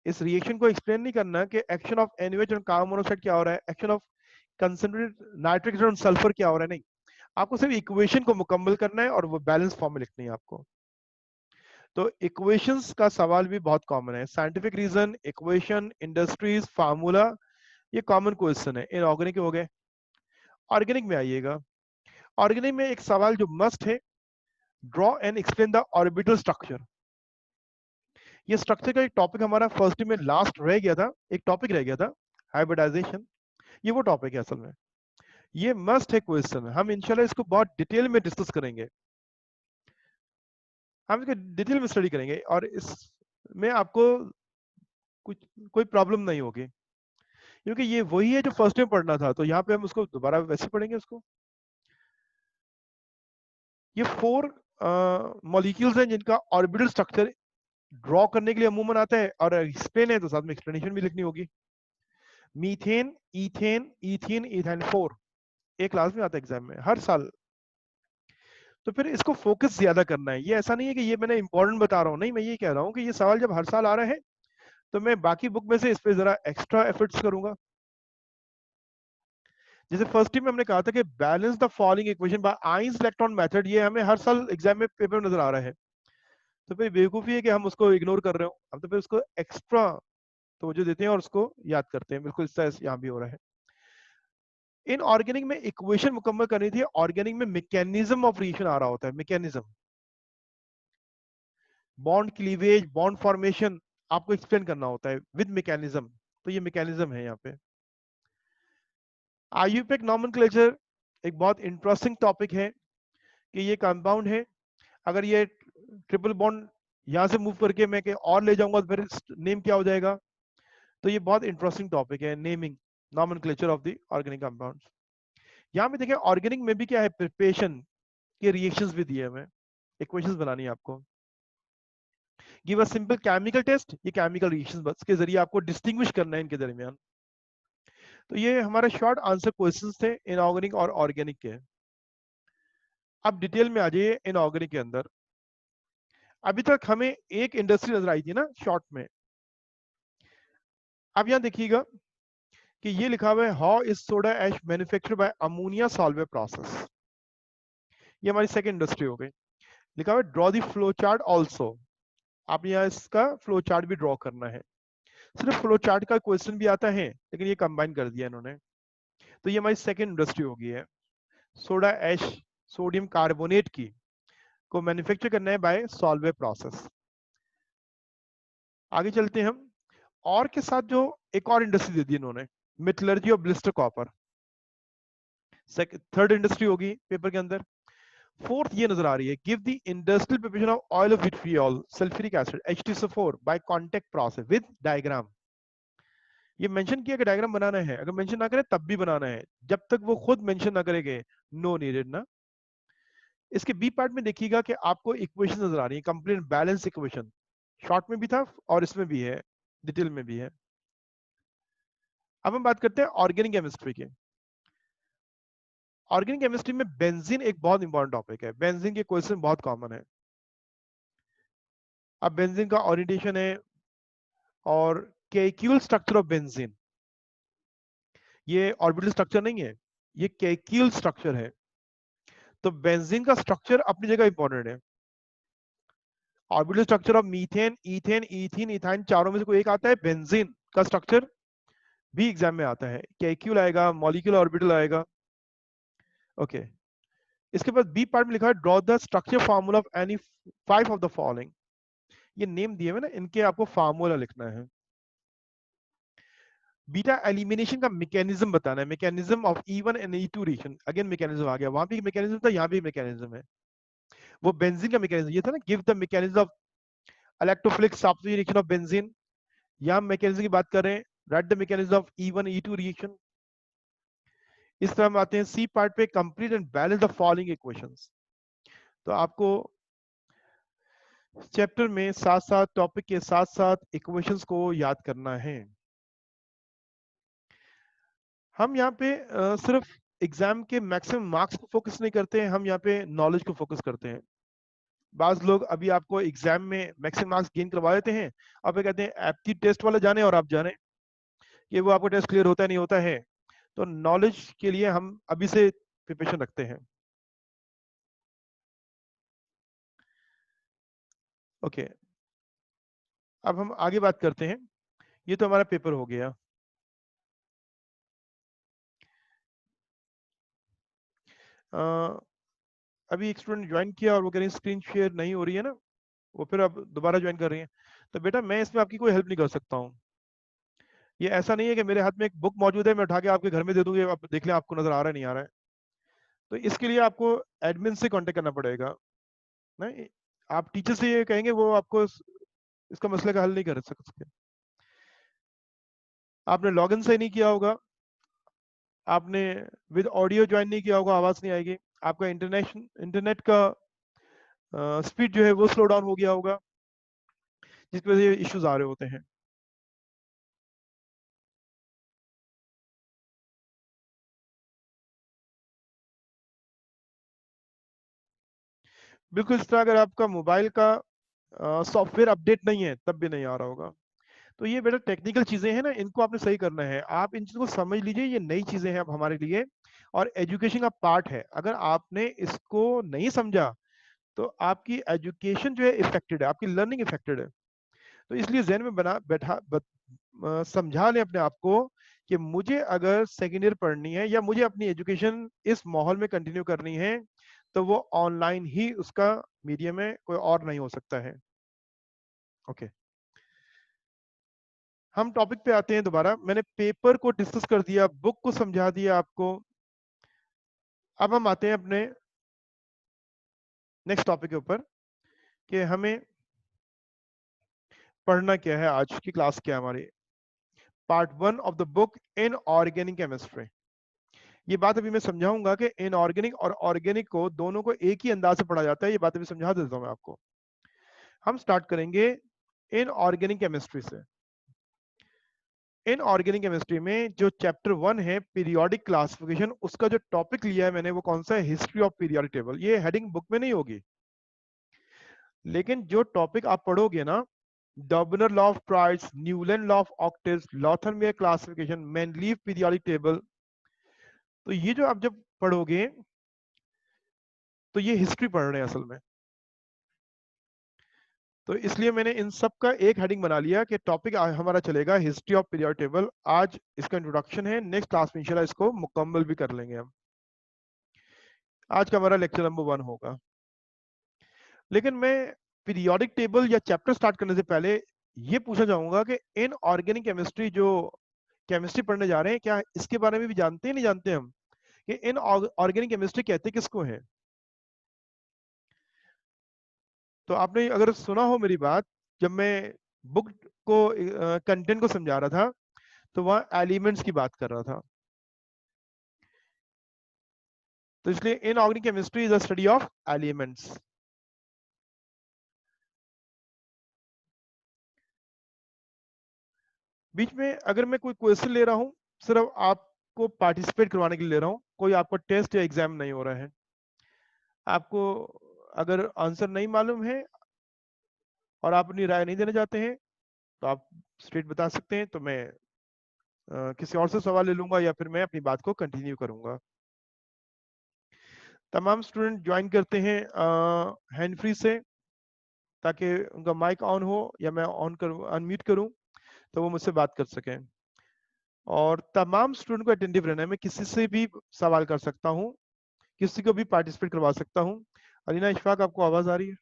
इस रिएक्शन को एक्सप्लेन नहीं करना कि action of NaOH on carbon monoxide क्या हो रहा है, action of concentrated nitric acid on sulphur क्या हो रहा है, नहीं। आपको सिर्फ इक्वेशन को मुकम्मल करना है और वो बैलेंस फॉर्म में लिखनी है आपको। तो इक्वेशंस का सवाल भी बहुत कॉमन है। Scientific reason, equation, industries, formula, ये कॉमन क्वेश्चन है। इनऑर्गेनिक हो गए। ऑर्गेनिक में आइएगा। ऑर्गेनिक में एक सवाल जो मस्ट है, draw and explain the orbital structure. ये स्ट्रक्चर का एक टॉपिक हमारा फर्स्ट में लास्ट रह गया था, एक टॉपिक रह गया था, हाइब्रिडाइजेशन। ये वो टॉपिक है असल में, ये मस्ट है क्वेश्चन। हम इंशाल्लाह इसको बहुत डिटेल में डिस्कस करेंगे, हम इसको डिटेल में स्टडी करेंगे और इसमें आपको कुछ कोई प्रॉब्लम नहीं होगी, क्योंकि ये वही है जो फर्स्ट में पढ़ना था, तो यहाँ पे हम उसको दोबारा वैसे पढ़ेंगे उसको। ये 4 मॉलिक्यूल्स हैं जिनका ऑर्बिटल स्ट्रक्चर ड्रॉ करने के लिए अमूमन आता है, और एक्सप्लेन है तो साथ में एक्सप्लेनेशन भी लिखनी होगी। मीथेन, इथेन, इथीन, इथाइन 4 एक क्लास में आता है एग्जाम में हर साल। तो फिर इसको फोकस ज्यादा करना है। ये ऐसा नहीं है कि ये मैंने इंपॉर्टेंट बता रहा हूँ, नहीं, मैं ये कह रहा हूँ कि ये सवाल जब हर साल आ रहा है तो मैं बाकी बुक में से इस पे जरा एक्स्ट्रा एफर्ट्स करूंगा। जैसे फर्स्ट टीम में हमने कहा था कि balance the following equation by ions electron method, ये हमें हर साल एग्जाम में पेपर में नजर आ रहा है। तो फिर बेवकूफी है कि हम उसको इग्नोर कर रहे हो, हम तो फिर उसको एक्स्ट्रा तवज्जो देते हैं और उसको याद करते हैं। बिल्कुल इस तरह यहाँ भी हो रहा है। इन ऑर्गेनिक में इक्वेशन मुकम्मल करनी थी। ऑर्गेनिक में मैकेनिज्म ऑफ रिएक्शन आ रहा होता है, mechanism, bond cleavage, bond formation आपको एक्सप्लेन करना होता है विद मैकेनिज्म। तो ये मैकेनिज्म है यहाँ पे। आईयूपीएक नॉमेनक्लेचर एक बहुत इंटरेस्टिंग टॉपिक है कि ये कंपाउंड है, अगर ये ट्रिपल बॉन्ड यहाँ से मूव करके मैं कहीं और ले जाऊंगा तो फिर नेम क्या हो जाएगा। तो ये बहुत इंटरेस्टिंग टॉपिक है, naming, nomenclature of the organic compounds. यहाँ पे देखें ऑर्गेनिक में भी क्या है, प्रिपरेशन के रिएक्शंस भी दिए हुए हैं, इक्वेशंस बनानी है आपको। Give a simple chemical test, ये केमिकल रिएक्शंस बस के जरिए आपको डिस्टिंग्विश करना है इनके दरमियान। तो ये हमारे शॉर्ट आंसर क्वेश्चंस थे इनऑर्गेनिक और ऑर्गेनिक के। अब डिटेल में आ जाइए इनऑर्गेनिक के अंदर। अभी तक हमें एक इंडस्ट्री नजर आई थी ना शॉर्ट में। अब यहां देखिएगा कि ये लिखा हुआ है, how is soda ash manufactured by ammonia solvent process. ये हमारी सेकंड इंडस्ट्री हो गई। लिखा हुआ है, draw the flow chart also. आप यहाँ इसका फ्लो चार्ट भी ड्रॉ करना है। सिर्फ फ्लो चार्ट का क्वेश्चन भी आता है, लेकिन ये कंबाइन कर दिया इन्होंने। तो ये हमारी सेकंड इंडस्ट्री हो गई है। सोडा ऐश, सोडियम कार्बोनेट की को मैन्युफैक्चर करना है बाय सॉल्वेंट प्रोसेस। आगे चलते हैं हम। और के साथ जो एक और इंडस्ट्री दे दी इन्होंने, मेटलर्जी और ब्लिस्टर कॉपर। थर्ड इंडस्ट्री होगी पेपर के अंदर। फोर्थ ये नजर आ रही है, give the industrial preparation of oil of vitriol sulphuric acid H2SO4 by contact process with diagram. ये मेंशन किया कि डायग्राम बनाना है, अगर मेंशन ना करे तब भी बनाना है, जब तक वो खुद मेंशन ना करेंगे नो नीडेड ना। इसके बी पार्ट में देखिएगा कि आपको इक्वेशन नजर आ रही है, कंप्लीट बैलेंस इक्वेशन। शॉर्ट में भी था और इसमें भी है, डिटेल में भी है। अब हम बात करते हैं ऑर्गेनिक केमिस्ट्री के। ऑर्गेनिक केमिस्ट्री में बेंजीन एक बहुत इंपॉर्टेंट टॉपिक है। बेंजीन के क्वेश्चन बहुत कॉमन है। अब बेंजीन का ओरिएंटेशन है और केक्यूल स्ट्रक्चर ऑफ बेंजीन, ये ऑर्बिटल स्ट्रक्चर नहीं है, ये केक्यूल स्ट्रक्चर है। तो बेंजीन का स्ट्रक्चर अपनी जगह इंपॉर्टेंट है। Orbital structure of methane, ethane, ethene, ethyne, चारों में से कोई एक आता है। बेंजीन का स्ट्रक्चर भी एग्जाम में आता है, केक्यूल आएगा, मॉलिक्यूलर ऑर्बिटल आएगा। ओके, इसके बाद बी पार्ट में लिखा है, draw the structure formula of any 5 of the following. ये नेम दिए हुए ना, इनके आपको फार्मूला लिखना है। बीटा एलिमिनेशन का मैकेनिज्म बताना है, mechanism of E1 and E2 reaction. Again mechanism आ गया, वहां भी मैकेनिज्म था, यहाँ भी मैकेनिज्म है। वो बेंजीन का मैकेनिज्म ये था ना, give the mechanism of electrophilic substitution reaction of benzene. यहाँ मैकेनिज्म की बात कर रहे हैं, write the mechanism of E1 E2 reaction. इस तरह हम आते हैं सी पार्ट पे, complete and balance the following equations. तो आपको चैप्टर में साथ साथ, टॉपिक के साथ साथ इक्वेशंस को याद करना है। हम यहाँ पे सिर्फ एग्जाम के मैक्सिमम मार्क्स को फोकस नहीं करते हैं, हम यहाँ पे नॉलेज को फोकस करते हैं। बाज लोग अभी आपको एग्जाम में मैक्सिमम मार्क्स गेन करवा देते हैं, अब ये कहते हैं एप्टी टेस्ट वाला जाने और आप जाने कि वो आपको टेस्ट क्लियर होता है नहीं होता है। तो नॉलेज के लिए हम अभी से प्रिपरेशन रखते हैं। ओके, अब हम आगे बात करते हैं। ये तो हमारा पेपर हो गया। अभी एक स्टूडेंट ज्वाइन किया और वो कह रही है स्क्रीन शेयर नहीं हो रही है ना, वो फिर अब दोबारा ज्वाइन कर रही है। तो बेटा मैं इसमें आपकी कोई हेल्प नहीं कर सकता हूँ। ये ऐसा नहीं है कि मेरे हाथ में एक बुक मौजूद है मैं उठा के आपके घर में दे दूंगी, आप देख लें आपको नजर आ रहा है नहीं आ रहा है। तो इसके लिए आपको एडमिन से कांटेक्ट करना पड़ेगा। नहीं, आप टीचर से ये कहेंगे वो आपको इसका मसले का हल नहीं कर सकते। आपने लॉगिन सही नहीं किया होगा, आपने विद ऑडियो ज्वाइन नहीं किया होगा, आवाज नहीं आएगी। आपका इंटरनेट का स्पीड जो है वो स्लो डाउन हो गया होगा, जिसकी वजह से इश्यूज आ रहे होते हैं। बिल्कुल इस तरह अगर आपका मोबाइल का सॉफ्टवेयर अपडेट नहीं है तब भी नहीं आ रहा होगा। तो ये बेटा टेक्निकल चीजें हैं ना, इनको आपने सही करना है। आप इन चीजों को समझ लीजिए, ये नई चीजें हैं अब हमारे लिए और एजुकेशन का पार्ट है। अगर आपने इसको नहीं समझा तो आपकी एजुकेशन जो है इफेक्टेड है, आपकी लर्निंग इफेक्टेड है। तो इसलिए जहन में बना बैठा समझा लें अपने आप को कि मुझे अगर सेकेंड ईयर पढ़नी है या मुझे अपनी एजुकेशन इस माहौल में कंटिन्यू करनी है तो वो ऑनलाइन ही उसका मीडियम है, कोई और नहीं हो सकता है। ओके, हम टॉपिक पे आते हैं दोबारा। मैंने पेपर को डिस्कस कर दिया, बुक को समझा दिया आपको। अब हम आते हैं अपने नेक्स्ट टॉपिक के ऊपर कि हमें पढ़ना क्या है, आज की क्लास क्या है हमारी। Part 1 of the book in organic chemistry. ये बात अभी मैं समझाऊंगा कि इनऑर्गेनिक और ऑर्गेनिक को दोनों को एक ही अंदाज से पढ़ा जाता है। ये बात अभी समझा देता हूं मैं आपको। हम स्टार्ट करेंगे इनऑर्गेनिक केमिस्ट्री से। इनऑर्गेनिक केमिस्ट्री में जो चैप्टर 1 है पीरियोडिक क्लासिफिकेशन, उसका जो टॉपिक लिया है मैंने वो कौन सा है, हिस्ट्री ऑफ पीरियोडिक टेबल। ये हेडिंग बुक में नहीं होगी, लेकिन जो टॉपिक आप पढ़ोगे ना, Dobereiner law of price, Newland law of octaves, Lothar Meyer classification, Mendeleev periodic table, तो ये जो आप जब पढ़ोगे तो ये हिस्ट्री पढ़ रहे हैं असल में। तो इसलिए मैंने इन सब का एक हेडिंग बना लिया कि टॉपिक हमारा चलेगा हिस्ट्री ऑफ पीरियोडिक टेबल। आज इसका इंट्रोडक्शन है, नेक्स्ट क्लास में इंशाल्लाह इसको मुकम्मल भी कर लेंगे हम। आज का हमारा लेक्चर नंबर 1 होगा। लेकिन मैं पीरियोडिक टेबल या चैप्टर स्टार्ट करने से पहले ये पूछना चाहूंगा कि इन ऑर्गेनिक केमिस्ट्री जो केमिस्ट्री पढ़ने जा रहे हैं, क्या इसके बारे में भी जानते हैं नहीं जानते हम कि इन ऑर्गेनिक केमिस्ट्री कहते किसको है। तो आपने अगर सुना हो मेरी बात, जब मैं बुक को कंटेंट को समझा रहा था तो वहां एलिमेंट्स की बात कर रहा था। तो इसलिए inorganic chemistry is the study of elements. बीच में अगर मैं कोई क्वेश्चन ले रहा हूं, सिर्फ आपको पार्टिसिपेट करवाने के लिए ले रहा हूं, कोई आपको टेस्ट या एग्जाम नहीं हो रहा है। आपको अगर आंसर नहीं मालूम है और आप अपनी राय नहीं देना चाहते हैं तो आप स्ट्रेट बता सकते हैं, तो मैं किसी और से सवाल ले लूंगा या फिर मैं अपनी बात को कंटिन्यू करूंगा। तमाम स्टूडेंट ज्वाइन करते हैं हैंड फ्री से, ताकि उनका माइक ऑन हो या मैं ऑन कर अनम्यूट करूं तो वो मुझसे बात कर सकें। और तमाम स्टूडेंट को अटेंटिव रहना है, मैं किसी से भी सवाल कर सकता हूं, किसी को भी पार्टिसिपेट करवा सकता हूं। अलीना इशफाक, आपको आवाज आ रही है?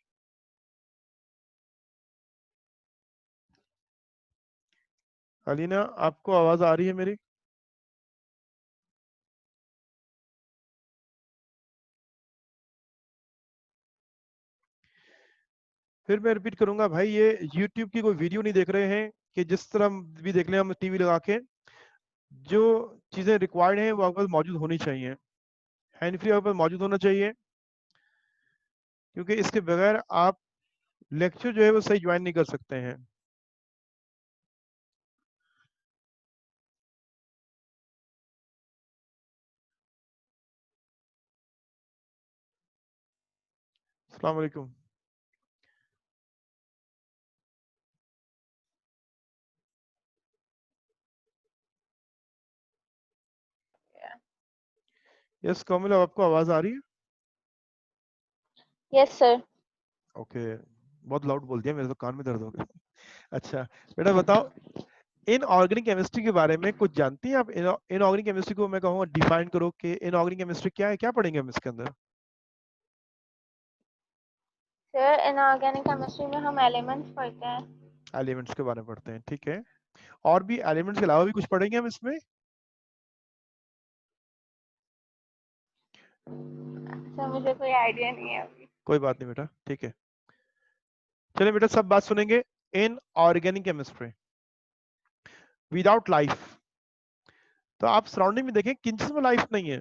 अलीना, आपको आवाज आ रही है मेरी? फिर मैं रिपीट करूंगा भाई, ये YouTube की कोई वीडियो नहीं देख रहे हैं कि जिस तरह भी देख लें हम टीवी लगा के। जो चीजें रिक्वायर्ड हैं वो आपके पास मौजूद होनी चाहिए, हैंड फ्री आपके पास मौजूद होना चाहिए, क्योंकि इसके बगैर आप लेक्चर जो है वो सही ज्वाइन नहीं कर सकते हैं। अस्सलाम वालेकुम। यस कोमल, आपको आवाज आ रही है? Yes sir. ओके, बहुत लाउड बोल दिया, मेरे तो कान में दर्द हो गया। अच्छा बेटा बताओ, इनऑर्गेनिक केमिस्ट्री के बारे में कुछ जानती हैं आप? इनऑर्गेनिक केमिस्ट्री को मैं कहूँगा डिफाइन करो कि इनऑर्गेनिक केमिस्ट्री क्या है, क्या पढ़ेंगे हम इसके अंदर? सर इनऑर्गेनिक केमिस्ट्री में हम एलिमेंट्स पढ़ते हैं। एलिमेंट्स के बारे में पढ़ते हैं, ठीक है। और भी एलिमेंट्स के अलावा भी कुछ पढ़ेंगे हम इसमें? सर मुझे कोई आइडिया नहीं है अभी। कोई बात नहीं बेटा, ठीक है। चलिए बेटा, सब बात सुनेंगे। In organic chemistry without life, तो आप सराउंडिंग में देखें किन चीज में लाइफ नहीं है,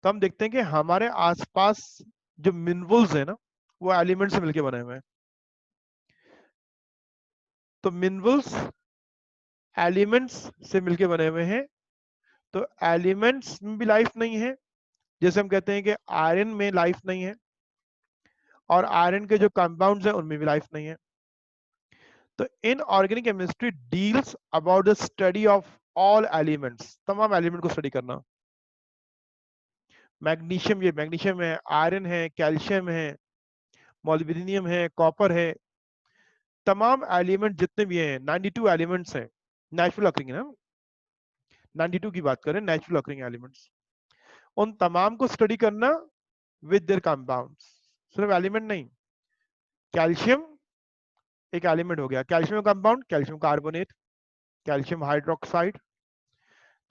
तो हम देखते हैं कि हमारे आसपास जो मिनरल्स है ना, वो एलिमेंट से मिलके बने हुए हैं। तो मिनरल्स एलिमेंट्स से मिलके बने हुए हैं, तो एलिमेंट्स में भी लाइफ नहीं है। जैसे हम कहते हैं कि आयरन में लाइफ नहीं है, और आयरन के जो कंपाउंड्स हैं उनमें भी लाइफ नहीं है। तो in organic chemistry deals about the study of all elements, तमाम एलिमेंट को स्टडी करना। मैग्नीशियम, ये मैग्नीशियम है, आयरन है, कैल्शियम है, मोलिब्डेनम है, कॉपर है, तमाम एलिमेंट जितने भी हैं, 92 एलिमेंट्स हैं नेचुरल अकरिंग ना, 92 की बात करें नेचुरल अकरिंग एलिमेंट्स, उन तमाम को स्टडी करना विद देयर कंपाउंड्स। सिर्फ एलिमेंट नहीं, कैल्शियम एक एलिमेंट हो गया, calcium compound, calcium carbonate, calcium hydroxide.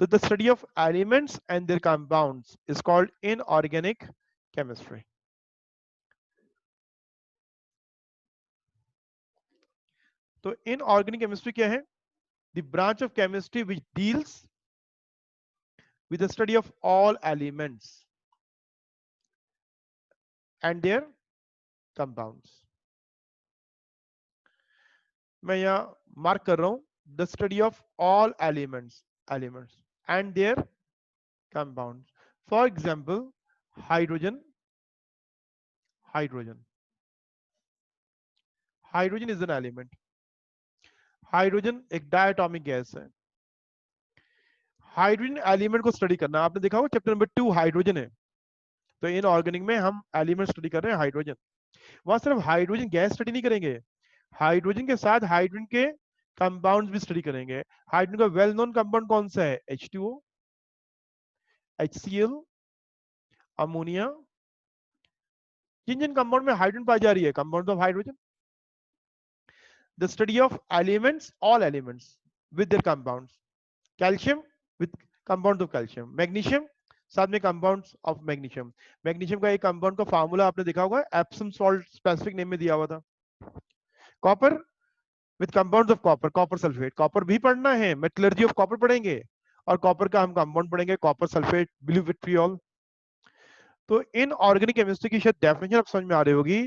तो the study of elements and their compounds is called inorganic chemistry. तो इनऑर्गेनिक केमिस्ट्री क्या है? The branch of chemistry which deals with the study of all elements and their compounds. मैं यहाँ mark कर रहा हूँ, the study of all elements and their compounds. For example, hydrogen. Hydrogen is an element. Hydrogen एक diatomic gas है। Hydrogen element को study करना, आपने देखा होगा चैप्टर नंबर 2 हाइड्रोजन है। तो इन ऑर्गेनिक में हम एलिमेंट स्टडी कर रहे हैं हाइड्रोजन। वहां सिर्फ हाइड्रोजन गैस स्टडी नहीं करेंगे, हाइड्रोजन के साथ हाइड्रोजन के कंपाउंड्स भी स्टडी करेंगे। हाइड्रोजन का वेल नोन कंपाउंड कौन सा है? H2O, HCl, ammonia. जिन जिन कंपाउंड में हाइड्रोजन पाई जा रही है, compound of hydrogen. The study of elements, all elements with their compounds. Calcium with compound of calcium, magnesium साथ में कंपाउंड्स ऑफ मैग्नीशियम। मैग्नीशियम का एक कंपाउंड का फार्मूला आपने देखा होगा, एप्सम सॉल्ट स्पेसिफिक नेम में दिया हुआ था। Copper with compounds of copper, copper sulphate. Copper भी पढ़ना है, मेटलर्जी ऑफ कॉपर पढ़ेंगे, और कॉपर का हम कंपाउंड पढ़ेंगे, कॉपर सल्फेट, ब्लू विट्रियोल। तो इन ऑर्गेनिक केमिस्ट्री की शायद डेफिनेशन आप समझ में आ रही होगी,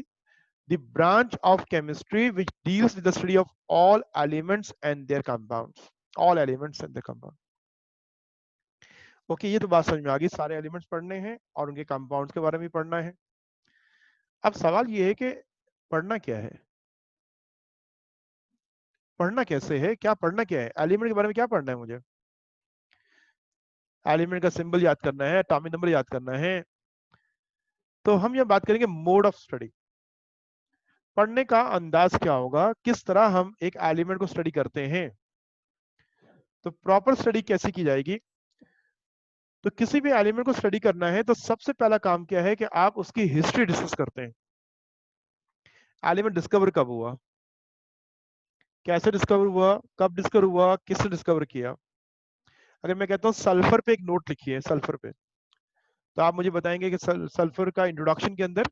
the branch of chemistry which deals with the study of all elements and their compounds. All elements and their compound. Okay, ये तो बात समझ में आ गई, सारे एलिमेंट्स पढ़ने हैं और उनके कंपाउंड्स के बारे में पढ़ना है। अब सवाल ये है कि पढ़ना क्या है, पढ़ना कैसे है, क्या पढ़ना क्या है? एलिमेंट के बारे में क्या पढ़ना है मुझे? एलिमेंट का सिंबल याद करना है, एटॉमिक नंबर याद करना है। तो हम ये बात करेंगे मोड ऑफ स्टडी, पढ़ने का अंदाज क्या होगा, किस तरह हम एक एलिमेंट को स्टडी करते हैं। तो प्रॉपर स्टडी कैसे की जाएगी? तो किसी भी एलिमेंट को स्टडी करना है तो सबसे पहला काम क्या है कि आप उसकी हिस्ट्री डिस्कस करते हैं। एलिमेंट डिस्कवर कब हुआ, कैसे डिस्कवर हुआ, कब डिस्कवर हुआ, किसने डिस्कवर किया। अगर मैं कहता हूँ सल्फर पे एक नोट लिखिए, सल्फर पे, तो आप मुझे बताएंगे कि सल्फर का इंट्रोडक्शन के अंदर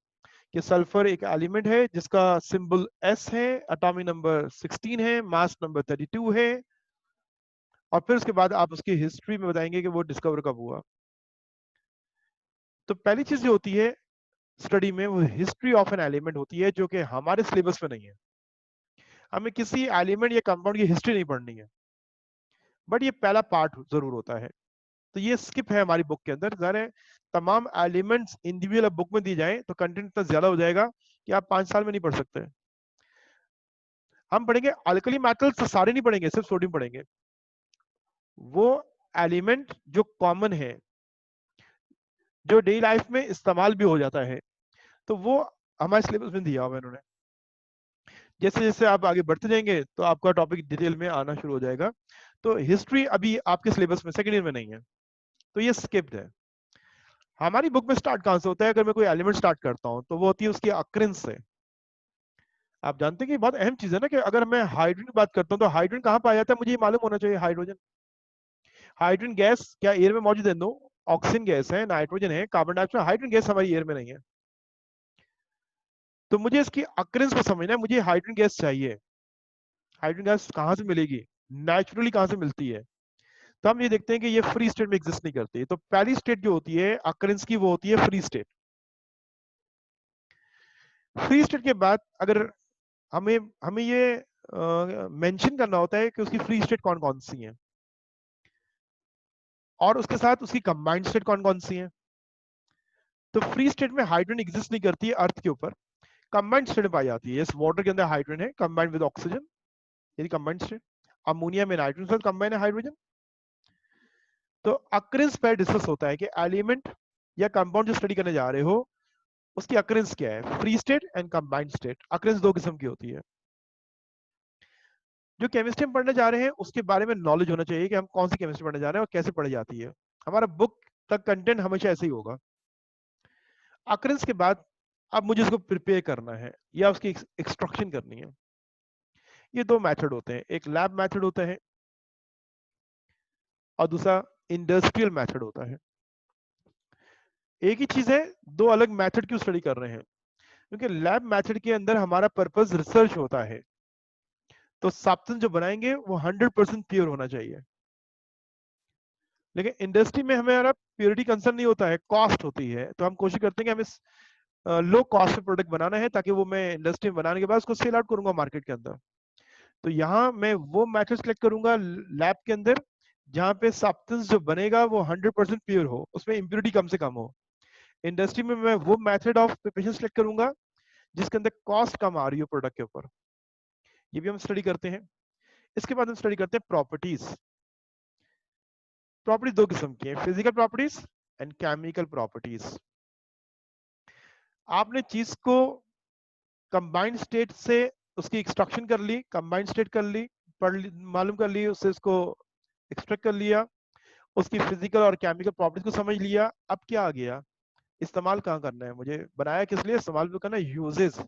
कि सल्फर एक एलिमेंट है जिसका सिंबल S है, एटॉमिक नंबर 16 है, मास नंबर 32 है, और फिर उसके बाद आप उसकी हिस्ट्री में बताएंगे कि वो डिस्कवर कब हुआ। तो पहली चीज जो होती है स्टडी में, वो हिस्ट्री ऑफ एन एलिमेंट होती है, जो कि हमारे सिलेबस में नहीं है। हमें किसी एलिमेंट या कंपाउंड की हिस्ट्री नहीं पढ़नी है, बट ये पहला पार्ट जरूर होता है। तो ये स्किप है हमारी बुक के अंदर। ज़ाहिर है तमाम एलिमेंट्स इंडिविजुअल बुक में दी जाए तो कंटेंट इतना ज्यादा हो जाएगा कि आप 5 साल में नहीं पढ़ सकते। हम पढ़ेंगे अल्कली मेटल्स तो सारे नहीं पढ़ेंगे, सिर्फ सोडियम पढ़ेंगे। वो एलिमेंट जो कॉमन है, जो डेली लाइफ में इस्तेमाल भी हो जाता है, तो वो हमारे सिलेबस में दिया हुआ है इन्होंने। जैसे जैसे आप आगे बढ़ते जाएंगे तो आपका टॉपिक डिटेल में आना शुरू हो जाएगा। तो हिस्ट्री अभी आपके सिलेबस में सेकेंड ईयर में नहीं है, तो ये स्किप्ड है। हमारी बुक में स्टार्ट कहां से होता है? अगर मैं कोई एलिमेंट स्टार्ट करता हूं तो वो होती है उसकी अक्रेंस से। आप जानते हैं कि बहुत अहम चीज है ना कि अगर मैं हाइड्रोजन की बात करता हूं तो हाइड्रोजन कहां पाया जाता है? मुझे ये मालूम होना चाहिए। हाइड्रोजन हाइड्रोजन गैस क्या एयर में मौजूद है? नो। ऑक्सीजन गैस है, नाइट्रोजन है, कार्बन डाइऑक्साइड। हाइड्रोजन गैस हमारी एयर में नहीं है। तो मुझे इसकी अक्रेंस को समझना है। मुझे हाइड्रोजन गैस चाहिए। हाइड्रोजन गैस कहां से मिलेगी? नेचुरली कहां से मिलती है? तो हम ये देखते हैं कि ये फ्री स्टेट में एग्जिस्ट नहीं करती। तो पहली स्टेट जो होती है अक्रेंस की, वो होती है फ्री स्टेट। फ्री स्टेट के बाद अगर हमें हमें ये मेंशन करना होता है कि उसकी फ्री स्टेट कौन कौन सी है, और उसके साथ उसकी कंबाइंड स्टेट कौन कौन सी है। तो फ्री स्टेट में हाइड्रोजन एग्जिस्ट नहीं करती है अर्थ के ऊपर, कंबाइंड स्टेट में पाई जाती है। इस वाटर के अंदर हाइड्रोजन है कंबाइंड विद ऑक्सीजन, यदि कंबाइंड स्टेट। अमोनिया में नाइट्रोजन के साथ कंबाइन है हाइड्रोजन। तो अक्रेंस पर डिस्कस होता है कि एलिमेंट या कंपाउंड जो स्टडी करने जा रहे हो उसकी अक्रेंस क्या है, free state and combined state. Occurrence दो किस्म की होती है। जो केमिस्ट्री हम पढ़ने जा रहे हैं उसके बारे में नॉलेज होना चाहिए कि हम कौन सी केमिस्ट्री पढ़ने जा रहे हैं और कैसे पढ़ी जाती है। हमारा बुक तक कंटेंट हमेशा ऐसे ही होगा। अक्रेंस के बाद अब मुझे उसको प्रिपेयर करना है या उसकी एक्सट्रैक्शन करनी है। ये दो मेथड होते हैं, एक लैब मेथड होता है और दूसरा इंडस्ट्रियल मेथड होता है। एक ही चीज है, दो अलग मेथड क्यों स्टडी कर रहे हैं? क्योंकि लैब मेथड के अंदर हमारा पर्पस रिसर्च होता है, तो सब्सटेंस जो बनाएंगे वो 100% प्योर होना चाहिए। लेकिन इंडस्ट्री में हमारा प्योरिटी कंसर्न नहीं होता है, कॉस्ट होती है। तो हम कोशिश करते हैं कि हमें लो कॉस्ट में प्रोडक्ट बनाना है ताकि वो मैं इंडस्ट्री में बनाने के बाद उसको सेल आउट करूंगा मार्केट के अंदर। तो यहाँ मैं वो मेथड सेलेक्ट करूंगा लैब के अंदर जहाँ पे सब्सटेंस जो बनेगा वो 100% प्योर हो, उसमें इम्प्योरिटी कम से कम हो। इंडस्ट्री में मैं वो मेथड ऑफ प्रिपरेशन सेलेक्ट करूंगा जिसके अंदर कॉस्ट कम आ रही हो प्रोडक्ट के ऊपर। ये भी हम स्टडी करते हैं। इसके बाद हम स्टडी करते हैं प्रॉपर्टीज। प्रॉपर्टीज दो किस्म की हैं, physical properties and chemical properties. आपने चीज को कंबाइंड स्टेट से उसकी एक्सट्रैक्शन कर ली, कंबाइंड स्टेट कर ली, पढ़ ली, मालूम कर ली, उससे उसको एक्सट्रैक्ट कर लिया, उसकी फिजिकल और केमिकल प्रॉपर्टीज को समझ लिया। अब क्या आ गया? इस्तेमाल कहाँ करना है? मुझे बनाया किस लिए? इस्तेमाल भी करना है। यूजेस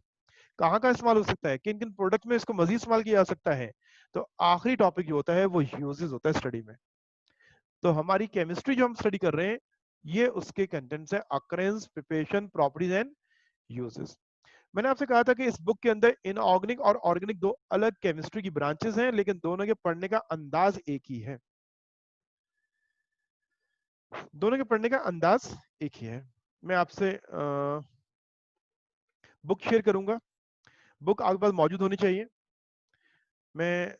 कहाँ का इस्तेमाल हो सकता है, किन किन प्रोडक्ट में इसको मजीद इस्तेमाल किया जा सकता है। तो आखिरी टॉपिक जो होता है वो यूजेस होता है स्टडी में। तो हमारी केमिस्ट्री जो हम स्टडी कर रहे हैं ये उसके कंटेंट्स है, occurrence, preparation, properties and uses. मैंने आपसे कहा था कि इस बुक के अंदर इनऑर्गेनिक और ऑर्गेनिक दो अलग केमिस्ट्री की ब्रांचेस हैं, लेकिन दोनों के पढ़ने का अंदाज एक ही है। दोनों के पढ़ने का अंदाज एक ही है। मैं आपसे बुक शेयर करूंगा। बुक आपके पास मौजूद होनी चाहिए। मैं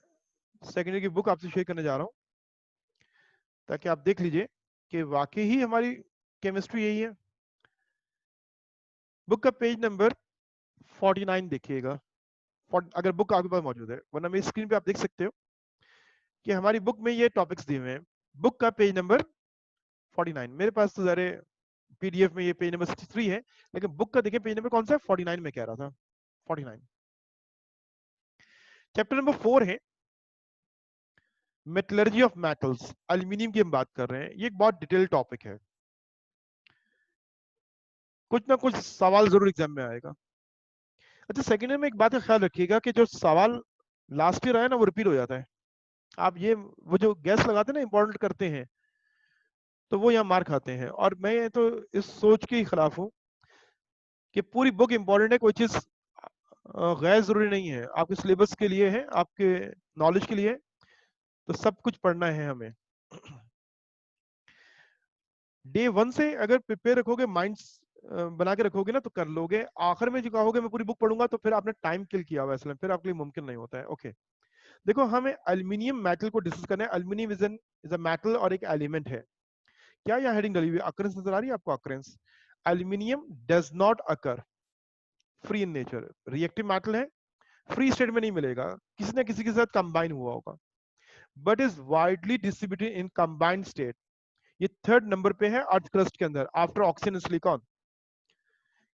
सेकेंड ईयर की बुक आपसे शेयर करने जा रहा हूं ताकि आप देख लीजिए कि वाकई ही हमारी केमिस्ट्री यही है। बुक का पेज नंबर 49 देखिएगा, अगर बुक आपके पास मौजूद है, वरना मेरी स्क्रीन पे आप देख सकते हो कि हमारी बुक में ये टॉपिक्स दिए हुए हैं। बुक का पेज नंबर 49, मेरे पास तो ज़रा पीडीएफ में ये पेज नंबर 63 है, लेकिन बुक का देखिए पेज नंबर कौन सा है? 49 में कह रहा था, 49। चैप्टर नंबर 4 है मेटलर्जी ऑफ मेटल्स। एल्यूमिनियम की हम बात कर रहे हैं। ये एक बहुत डिटेल टॉपिक है, कुछ ना कुछ सवाल जरूर एग्जाम में आएगा। अच्छा, सेकेंड ईयर में एक बात का ख्याल रखिएगा कि जो सवाल लास्ट ईयर आया ना वो रिपीट हो जाता है। आप ये वो जो गैस लगाते हैं ना, इंपॉर्टेंट करते हैं, तो वो यहाँ मार खाते हैं। और मैं तो इस सोच के खिलाफ हूँ कि पूरी बुक इंपॉर्टेंट है, कोई चीज गैर जरूरी नहीं है। आपके सिलेबस के लिए है, आपके नॉलेज के लिए, तो सब कुछ पढ़ना है हमें। डे वन से अगर प्रिपेयर रखोगे, माइंड बना के रखोगे ना, तो कर लोगे। आखिर में जो कहोगे मैं पूरी बुक पढ़ूंगा, तो फिर आपने टाइम किल किया हुआ है, फिर आपके लिए मुमकिन नहीं होता है। ओके, देखो हमें एल्यूमिनियम मेटल को डिस्कस करना है। एल्यूमिनियम इज अ मेटल और एक एलिमेंट है। क्या यहाँ हेडिंग डली हुई है? अकरेंस नजर आ रही है आपको? Occurrence, aluminium does not occur free in nature, reactive metal है, फ्री स्टेट में नहीं मिलेगा, किसी ना किसी के साथ कंबाइन हुआ होगा, but is widely distributed in combined state. ये थर्ड नंबर पे है अर्थ क्रस्ट के अंदर after oxygen and silicon.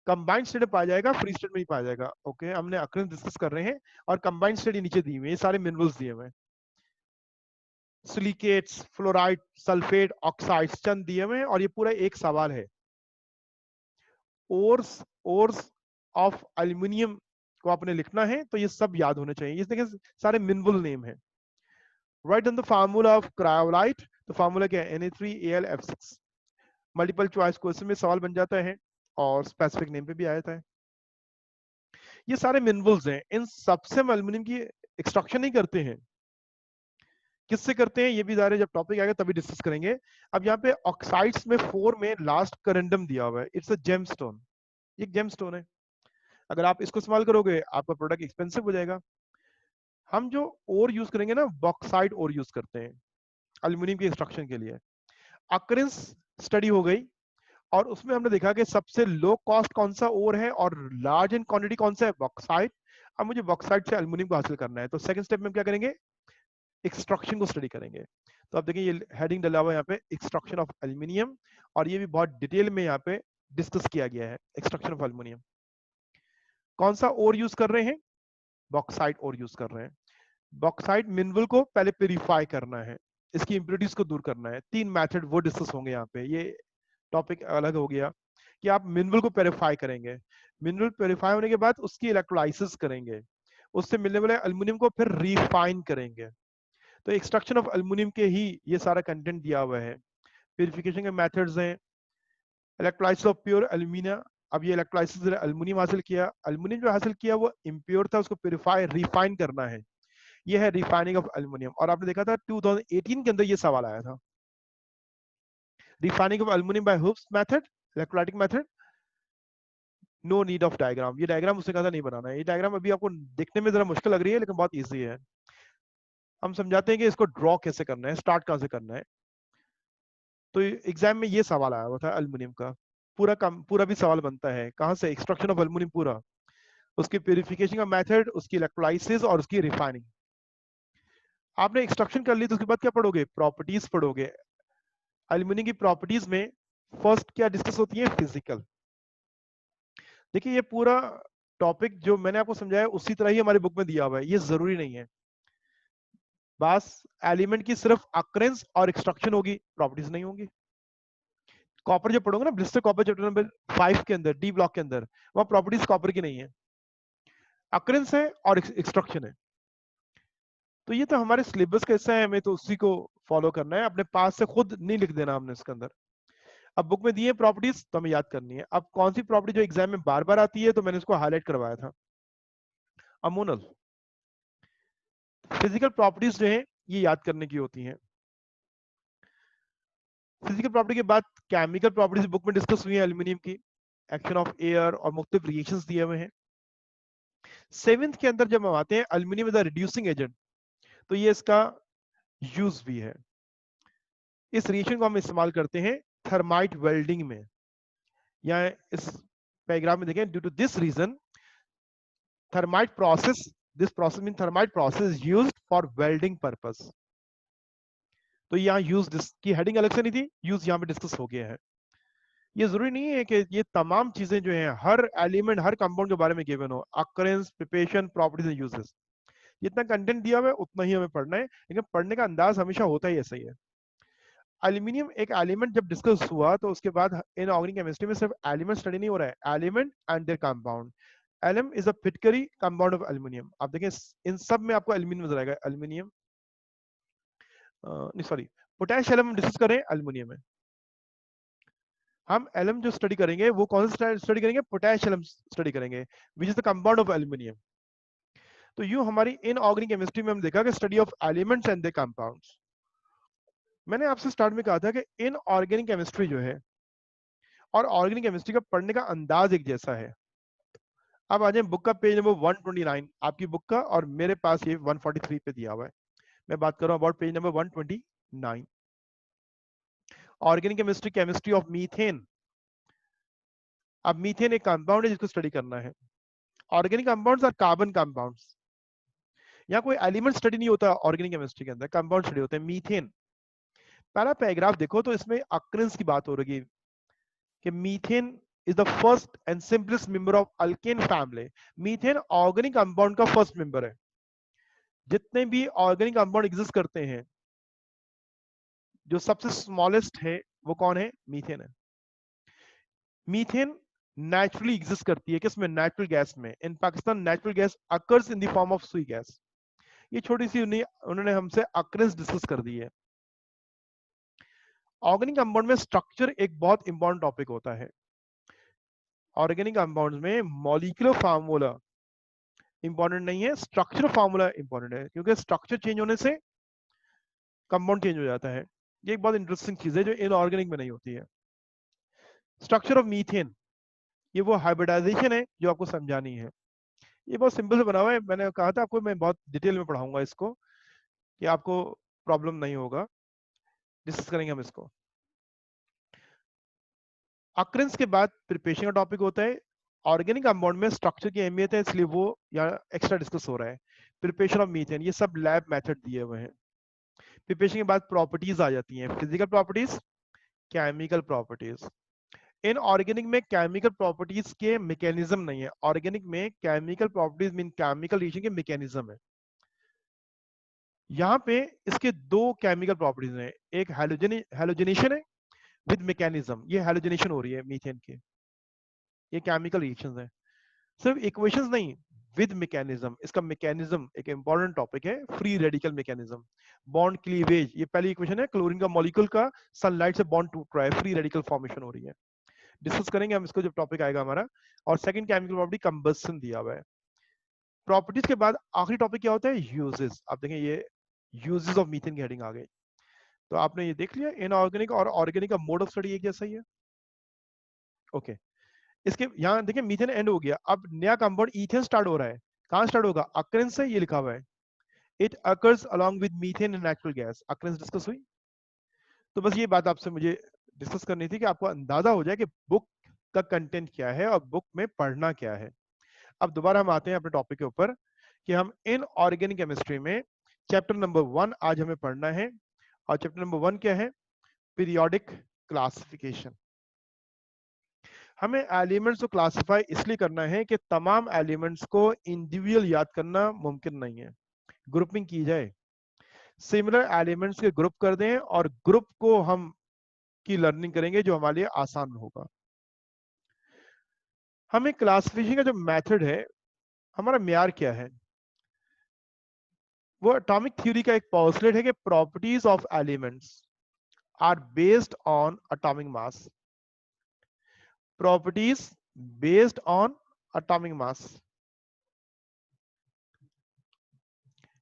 Combined state में पाया जाएगा, फ्री स्टेट में नहीं पाया जाएगा। ओके, हमने अकरेंस डिस्कस कर रहे हैं और कंबाइंड स्टेट नीचे दी हुई है, ये सारे मिनरल्स दिए हुए हैं, सिलिकेट्स, फ्लोराइड, सल्फेट, ऑक्साइड्स चंद दिए हुए हैं, और ये पूरा एक सवाल है। ओर्स ऑफ एल्यूमिनियम को आपने लिखना है, तो ये सब याद होने चाहिए, इसलिए सारे मिनरल नेम है। Write down the formula of cryolite, तो फार्मूला क्या है? Na3Al(F6). मल्टीपल चॉइस क्वेश्चन में सवाल बन जाता है और स्पेसिफिक नेम पे भी आ जाता है। ये सारे मिनरल्स हैं, इन सबसे हम एल्यूमिनियम की एक्सट्रैक्शन नहीं करते हैं। किससे करते हैं ये भी जब टॉपिक आएगा तभी डिस्कस करेंगे। अब यहाँ पे ऑक्साइड्स में 4 में लास्ट करंडम दिया हुआ है, इट्स अ जेमस्टोन, एक जेमस्टोन है। अगर आप इसको इस्तेमाल करोगे आपका प्रोडक्ट एक्सपेंसिव हो जाएगा। हम जो ओर यूज करेंगे ना, बॉक्साइट ओर यूज करते हैं एल्यूमिनियम की एक्सट्रैक्शन के लिए। अकरेंस स्टडी हो गई और उसमें हमने देखा कि सबसे लो कॉस्ट कौन सा ओर है और लार्ज इन क्वांटिटी कौन सा है? बॉक्साइट। अब मुझे बॉक्साइट से एल्यूमिनियम को हासिल करना है, तो सेकंड स्टेप में क्या करेंगे? एक्सट्रैक्शन को स्टडी करेंगे। तो आप देखिए ये हेडिंग डला हुआ है यहाँ पे, एक्सट्रैक्शन ऑफ एल्यूमिनियम, और ये भी बहुत डिटेल में यहाँ पे डिस्कस किया गया है एक्सट्रैक्शन ऑफ एल्यूमिनियम। कौन सा ओर यूज कर रहे हैं? बॉक्साइट ओर यूज कर रहे हैं। बॉक्साइट मिनरल को पहले प्यूरिफाई करना है, इसकी इंप्योरिटीज को दूर करना है। 3 मेथड वो डिस्कस होंगे यहाँ पे, ये टॉपिक अलग हो गया कि आप मिनरल को प्यूरिफाई करेंगे। मिनरल प्यूरिफाई होने के बाद उसकी इलेक्ट्रोलाइसिस करेंगे, उससे मिलने वाले एल्यूमिनियम को फिर रिफाइन करेंगे। तो एक्सट्रैक्शन ऑफ एल्यूमिनियम के ही ये सारा कंटेंट दिया हुआ है। प्यूरिफिकेशन के मेथड्स हैं, इलेक्ट्रोलाइसिस ऑफ प्योर एल्यूमिनियम। अब ये इलेक्ट्रोलाइसिस एल्यूमिनियम हासिल किया, एल्यूमिनियम जो हासिल किया वो इम्प्योर था, उसको प्यूरिफाई रिफाइन करना है, ये है रिफाइनिंग ऑफ एल्यूमिनियम। और आपने देखा था 2018 के अंदर ये सवाल आया था, refining of aluminium by Hoopes method, electrolytic method, no need of diagram. ये डायग्राम उसने कहा था नहीं बनाना है, ये डायग्राम अभी आपको देखने में जरा मुश्किल लग रही है लेकिन बहुत ईजी है। हम समझाते हैं कि इसको ड्रॉ कैसे करना है, स्टार्ट कहां से करना है। तो एग्जाम में ये सवाल आया हुआ था एल्यूमिनियम का, पूरा भी सवाल बनता है कहां से? एक्सट्रैक्शन ऑफ एल्यूमिनियम पूरा, उसकी प्यूरिफिकेशन का मेथड, उसकी इलेक्ट्रोलाइसिस और उसकी रिफाइनिंग। आपने एक्सट्रैक्शन कर ली तो उसके बाद क्या पढ़ोगे? प्रॉपर्टीज पढ़ोगे। एल्यूमिनियम की प्रॉपर्टीज में फर्स्ट क्या डिस्कस होती है? फिजिकल। देखिए ये पूरा टॉपिक जो मैंने आपको समझाया उसी तरह ही हमारी बुक में दिया हुआ है, ये जरूरी नहीं है। बस एलिमेंट की सिर्फ अक्रेंस और एक्सट्रैक्शन होगी, प्रॉपर्टीज नहीं होंगी। कॉपर जो पढ़ोगे ना, ब्लिस्टर कॉपर चैप्टर नंबर 5 के अंदर, डी ब्लॉक के अंदर, वहां प्रॉपर्टीज कॉपर की नहीं है, अक्रेंस है और एक्सट्रैक्शन है। तो ये तो हमारे सिलेबस का हिस्सा है, हमें तो उसी को फॉलो करना है, अपने पास से खुद नहीं लिख देना हमने इसके अंदर। अब बुक में दी है प्रॉपर्टीज तो हमें याद करनी है। अब कौन सी प्रॉपर्टी जो एग्जाम में बार बार आती है तो मैंने उसको हाईलाइट करवाया था, अमोनल। फिजिकल प्रॉपर्टीज जो है ये याद करने की होती हैं। फिजिकल प्रॉपर्टी के बाद केमिकल प्रॉपर्टीज बुक में डिस्कस हुई है एल्यूमिनियम की, एक्शन ऑफ एयर और मुख्तलिफ रिएक्शंस दिए हुए हैं। 7th के अंदर जब हम आते हैं aluminium is a reducing agent, तो ये इसका यूज भी है। इस रिएक्शन को हम इस्तेमाल करते हैं थर्माइट वेल्डिंग में, या इस पैराग्राफ में देखें, due to this reason thermite process, this process mean thermite process is used for welding purpose. तो यहाँ यूज की हेडिंग अलग से नहीं थी, यूज यहाँ पे डिस्कस हो गया है। ये जरूरी नहीं है कि ये तमाम चीजें जो हैं हर एलिमेंट हर कंपाउंड के बारे में गिवन हो, occurrence, preparation, properties and uses. जितना कंटेंट दिया हुआ है उतना ही हमें पढ़ना है, लेकिन पढ़ने का अंदाज हमेशा होता ही ऐसा ही है। एल्यूमिनियम एक एलिमेंट जब डिस्कस हुआ तो उसके बाद इन ऑर्गेनिक केमिस्ट्री में सिर्फ एलिमेंट स्टडी नहीं हो रहा है, element and their compound. Alum is a phitkari compound of aluminium. आप देखें इन सब में आपको एल्यूमिनियम नजर आएगा, एल्यूमिनियम नहीं सॉरी, पोटेशियम एलम डिस्कस करें एल्यूमिनियम में। हम एलम जो स्टडी करेंगे वो कौन सा स्टडी करेंगे? पोटेशियम स्टडी करेंगे, which is the compound of aluminium. तो यूं हमारी इन ऑर्गेनिक केमिस्ट्री में हम देखा कि study of elements and their compounds. मैंने आपसे स्टार्ट में कहा था कि इन ऑर्गेनिक केमिस्ट्री जो है और ऑर्गेनिक केमिस्ट्री का पढ़ने का अंदाज एक जैसा है। अब आ जाए बुक का पेज नंबर 129, आपकी बुक का, और मेरे पास ये 143 पे दिया हुआ है। मैं बात कर रहा हूं about page number 129। Organic chemistry, chemistry of methane. अब मीथेन एक कंपाउंड है जिसको स्टडी करना है। ऑर्गेनिक कंपाउंड्स और कार्बन कंपाउंड्स, यहाँ कोई एलिमेंट स्टडी नहीं होता ऑर्गेनिक केमिस्ट्री के अंदर, कंपाउंड स्टडी होते हैं। मीथेन, पहला पैराग्राफ देखो तो इसमें अक्रेंस की बात हो रही है कि methane is the first and simplest member of alkane family. Methane organic compound का फर्स्ट मेंबर है। जितने भी ऑर्गेनिक कंपाउंड एग्जिस्ट करते हैं, जो सबसे स्मॉलेस्ट है वो कौन है? मीथेन है। मीथेन नेचुरली एग्जिस्ट करती है किसमें? नेचुरल गैस में। In Pakistan natural gas occurs in the form of Sui gas. ये छोटी सी उन्होंने हमसे अक्रेंस डिस्कस कर दी है। ऑर्गेनिक कंपाउंड में स्ट्रक्चर एक बहुत इंपॉर्टेंट टॉपिक होता है। ऑर्गेनिक कंपाउंड्स में मॉलिक्यूलर फार्मूला इंपॉर्टेंट नहीं है, स्ट्रक्चर फार्मूला इंपॉर्टेंट है, क्योंकि स्ट्रक्चर चेंज होने से कंपाउंड चेंज हो जाता है। ये एक बहुत इंटरेस्टिंग चीज है जो इनऑर्गेनिक में नहीं होती है। स्ट्रक्चर ऑफ मीथेन, ये वो हाइब्रिडाइजेशन है जो आपको समझानी है। ये बहुत सिंपल से बना हुआ है, मैंने कहा था आपको मैं बहुत डिटेल में पढ़ाऊंगा इसको, कि आपको प्रॉब्लम नहीं होगा। डिस्कस करेंगे हम इसको। अक्रेंस के बाद प्रिपरेशन का टॉपिक होता है। ऑर्गेनिक कंपाउंड में स्ट्रक्चर की अहमियत है, इसलिए वो यहाँ एक्स्ट्रा डिस्कस हो रहा है। प्रिपरेशन ऑफ मीथेन, ये सब लैब मेथड दिए हुए हैं। प्रिपरेशन के बाद प्रॉपर्टीज आ जाती हैं, physical properties, chemical properties. In organic में केमिकल प्रॉपर्टीज के मैकेनिज्म नहीं है। ऑर्गेनिक में chemical properties mean chemical reaction के मैकेनिज्म है। यहाँ पे इसके दो केमिकल प्रॉपर्टीज हैं, एक हैलोजनेशन है विद मैकेनिज्म। ये हैलोजनेशन हो रही है मीथेन के, ये केमिकल रिएक्शंस हैं। सिर्फ इक्वेशंस नहीं, विद मैकेनिज्म। इसका मैकेनिज्म एक इंपॉर्टेंट टॉपिक है। Free radical mechanism, bond cleavage, ये पहली इक्वेशन है। क्लोरीन का मॉलिक्यूल का सनलाइट से बॉन्ड टूट रहा है, फ्री रेडिकल फॉर्मेशन हो रही है। डिस्कस करेंगे हम इसको जब टॉपिक आएगा हमारा। और सेकंड केमिकल प्रॉपर्टी कंबस्शन दिया हुआ है। प्रॉपर्टीज के बाद आखिरी टॉपिक क्या होता है? यूजेस। आप देखें ये यूजेस ऑफ मीथेन की हेडिंग आ गई। तो आपने ये देख लिया, इनऑर्गेनिक और ऑर्गेनिक का मोड ऑफ स्टडी एक जैसा ही है। ओके, इसके यहाँ देखिए मीथेन एंड हो गया, अब नया कंपाउंड ईथेन स्टार्ट हो रहा है। कहाँ स्टार्ट होगा? अक्रेंस से, ये लिखा हुआ है। It occurs along with methane and natural gas. Occurrence discuss हुई। तो बस ये बात आपसे मुझे डिस्कस करनी थी कि आपको अंदाजा हो जाए कि बुक का कंटेंट क्या है और बुक में पढ़ना क्या है। अब दोबारा हम आते हैं अपने टॉपिक के ऊपर कि हम इन ऑर्गेनिक केमिस्ट्री में चैप्टर नंबर 1 आज हमें पढ़ना है। और चैप्टर नंबर 1 क्या है? Periodic classification. हमें एलिमेंट्स को क्लासिफाई इसलिए करना है कि तमाम एलिमेंट्स को इंडिविजुअल याद करना मुमकिन नहीं है, ग्रुपिंग की जाए। सिमिलर एलिमेंट्स के ग्रुप कर दें और ग्रुप को हम की लर्निंग करेंगे जो हमारे लिए आसान होगा। हमें क्लासिफिकेशन का जो मेथड है, हमारा म्यार क्या है? वो एटॉमिक थ्योरी का एक पोस्टुलेट है कि properties of elements are based on atomic mass. Properties based on atomic mass,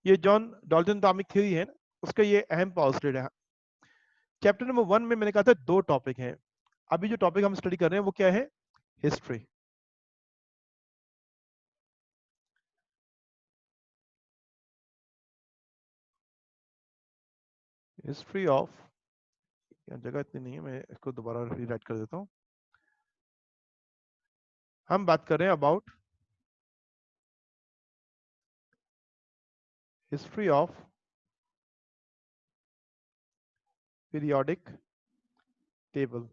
ये जॉन डाल्टन एटॉमिक थ्योरी है ना, उसका ये अहम पोस्टुलेट है। चैप्टर नंबर 1 में मैंने कहा था 2 टॉपिक हैं। अभी जो टॉपिक हम स्टडी कर रहे हैं वो क्या है? हिस्ट्री। हिस्ट्री ऑफ, जगह इतनी नहीं है, मैं इसको दोबारा रीराइट कर देता हूं। हम बात कर रहे हैं about history of periodic table.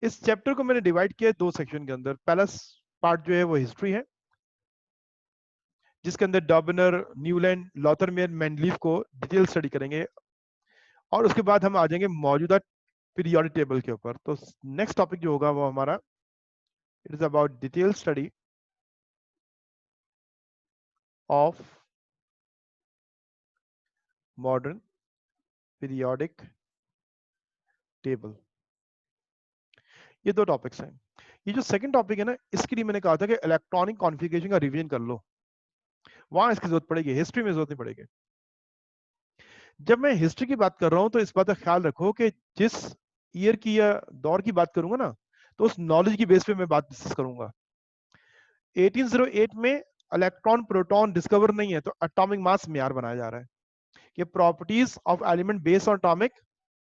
इस चैप्टर को मैंने डिवाइड किया 2 सेक्शन के अंदर। पहला पार्ट जो है वो हिस्ट्री है, जिसके अंदर डॉबनर, न्यूलैंड, लॉथरमेयर, मेंडलीफ को डिटेल स्टडी करेंगे। और उसके बाद हम आ जाएंगे मौजूदा पीरियोडिक टेबल के ऊपर। तो नेक्स्ट टॉपिक जो होगा वो हमारा, it is about detail study of modern periodic table. ये 2 टॉपिक्स हैं। ये जो सेकंड टॉपिक है ना, इसके लिए मैंने कहा था कि इलेक्ट्रॉनिक कॉन्फ़िगरेशन का रिवीजन कर लो, वहां इसकी जरूरत पड़ेगी, हिस्ट्री में जरूरत नहीं पड़ेगी। जब मैं हिस्ट्री की बात कर रहा हूं तो इस बात का ख्याल रखो कि जिस ईयर की या दौर की बात करूंगा ना, तो उस नॉलेज की बेस पे मैं बात डिस्कस करूंगा। 1808 में इलेक्ट्रॉन प्रोटॉन डिस्कवर नहीं है, तो एटॉमिक मास म्यार बनाया जा रहा है। कि properties of element based on atomic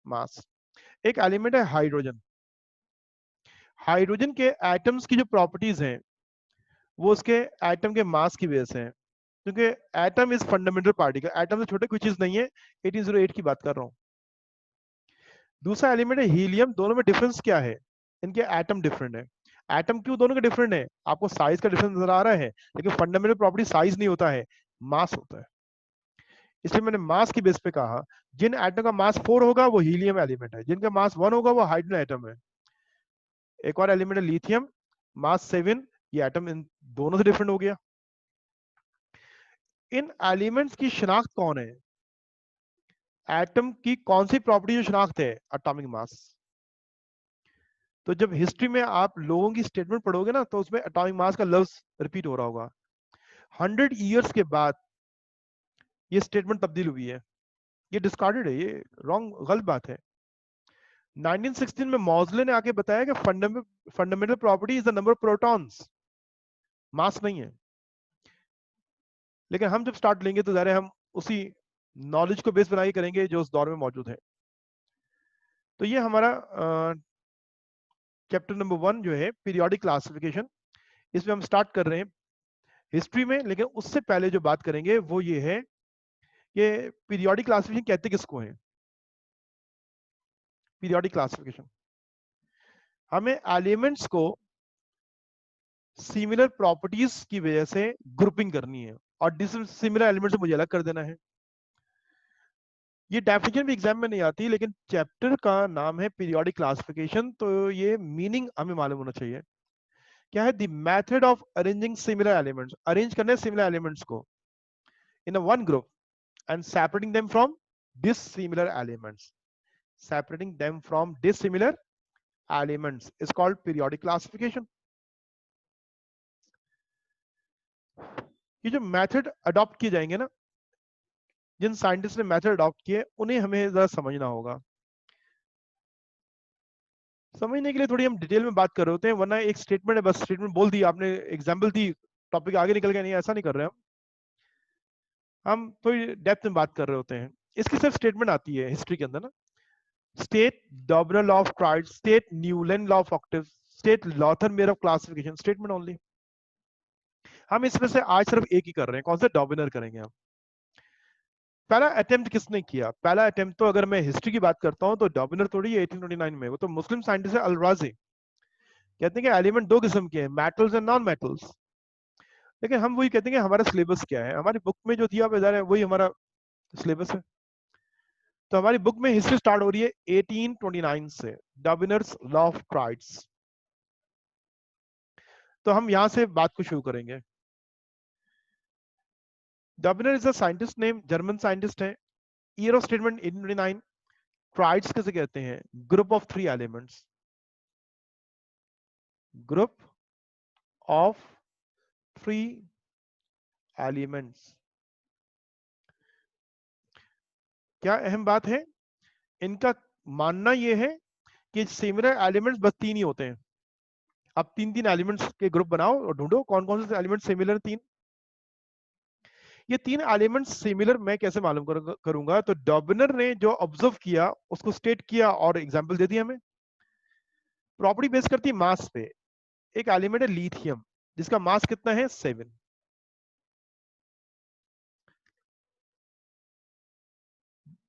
मास। एक एलिमेंट है हाइड्रोजन। हाइड्रोजन के एटम्स की जो प्रॉपर्टीज हैं वो उसके एटम के मास की वजह से है, क्योंकि atom is fundamental particle, atom से छोटे कोई चीज नहीं है। 1808 की बात कर रहा हूं। दूसरा एलिमेंट है हीलियम। दोनों में डिफरेंस क्या है? इनके एटम डिफरेंट है। एटम क्यों दोनों का डिफरेंट है? आपको साइज का डिफरेंस नजर आ रहा है, लेकिन फंडामेंटल प्रॉपर्टी साइज नहीं होता है, मास होता है। इसलिए मैंने मास की बेस पे कहा जिन एटम का मास 4 होगा वो हीलियम एलिमेंट है, जिनका मास 1 होगा वो हाइड्रोजन एटम है। एक और एलिमेंट है लिथियम, मास 7। ये एटम इन दोनों से डिफरेंट हो गया। इन एलिमेंट्स की शनाख्त कौन है? एटम की कौन सी प्रॉपर्टी जो शनाख्त है? Atomic mass. तो जब हिस्ट्री में आप लोगों की स्टेटमेंट पढ़ोगे ना, तो उसमें एटॉमिक मास का लफ्ज रिपीट हो रहा होगा। 100 ईयर्स के बाद ये स्टेटमेंट तब्दील हुई है। ये डिस्कार्डेड है, ये रॉन्ग, गलत बात है। 1916 में मॉजले ने आके बताया कि fundamental property is the number of protons, mass नहीं है। लेकिन हम जब स्टार्ट लेंगे तो ज़ाहिर है हम उसी नॉलेज को बेस बना के करेंगे जो उस दौर में मौजूद है। तो ये हमारा चैप्टर नंबर 1 जो है पीरियोडिक क्लासिफिकेशन, इसमें हम स्टार्ट कर रहे हैं हिस्ट्री में। लेकिन उससे पहले जो बात करेंगे वो ये है कि पीरियोडिक क्लासिफिकेशन कहते किसको है? पीरियोडिक क्लासिफिकेशन हमें एलिमेंट्स को सिमिलर प्रॉपर्टीज की वजह से ग्रुपिंग करनी है और डिसिमिलर एलिमेंट से मुझे अलग कर देना है। ये डेफिनेशन भी एग्जाम में नहीं आती, लेकिन चैप्टर का नाम है पीरियोडिक क्लासिफिकेशन, तो ये मीनिंग हमें मालूम होना चाहिए। क्या है? The method of arranging similar elements, arrange करने सिमिलर एलिमेंट्स को in a one group and separating them from dissimilar elements. Separating them from dissimilar elements is called periodic classification. ये जो मेथड अडॉप्ट किए जाएंगे ना, जिन साइंटिस्ट ने method adopt किए उन्हें हमें जरा समझना होगा। समझने के लिए थोड़ी हम डिटेल में बात कर रहे होते हैं, वरना एक स्टेटमेंट है, बस स्टेटमेंट बोल दी आपने, एग्जाम्पल दी, टॉपिक आगे निकल गया, नहीं, ऐसा नहीं कर रहे हम थोड़ी डेप्थ में बात कर रहे होते हैं। इसकी सिर्फ स्टेटमेंट आती है हिस्ट्री के अंदर ना, state Dobereiner law of triad, state Newland law of octave, state Lothar Meyer of classification, statement only. हम इसमें से आज सिर्फ एक ही कर रहे हैं, कौन सा? डॉबिनर करेंगे हम। पहला अटेम्प्ट किसने किया? पहला अटेम्प्ट तो अगर मैं हिस्ट्री की बात करता हूं तो डॉबिनर थोड़ी है 1829 में, वो तो मुस्लिम साइंटिस्ट है अल-राज़ी। कहते हैं कि एलिमेंट दो किस्म के हैं, मेटल्स एंड नॉन मेटल्स। लेकिन हम वही कहते हैं कि हमारा सिलेबस क्या है, हमारी बुक में जो दिया हुआ है वही हमारा सिलेबस है। तो हमारी बुक में हिस्ट्री स्टार्ट हो रही है 1829 से, डॉबिनर्स लॉ ऑफ ट्राइड्स। तो हम यहां से बात को शुरू करेंगे। Dobereiner is a scientist name, German scientist है। Year of statement 1829। ट्राइड्स किसे कहते हैं? Group of 3 elements, group of 3 elements. क्या अहम बात है? इनका मानना यह है कि सिमिलर एलिमेंट्स बस 3 ही होते हैं। अब 3-3 एलिमेंट्स के ग्रुप बनाओ और ढूंढो कौन कौन से एलिमेंट सिमिलर 3। ये 3 एलिमेंट्स सिमिलर मैं कैसे मालूम करूंगा? तो डॉबिनर ने जो ऑब्जर्व किया उसको स्टेट किया और एग्जांपल दे दिया हमें। प्रॉपर्टी बेस करती है मास पे। एक एलिमेंट है लिथियम, जिसका मास कितना है? 7।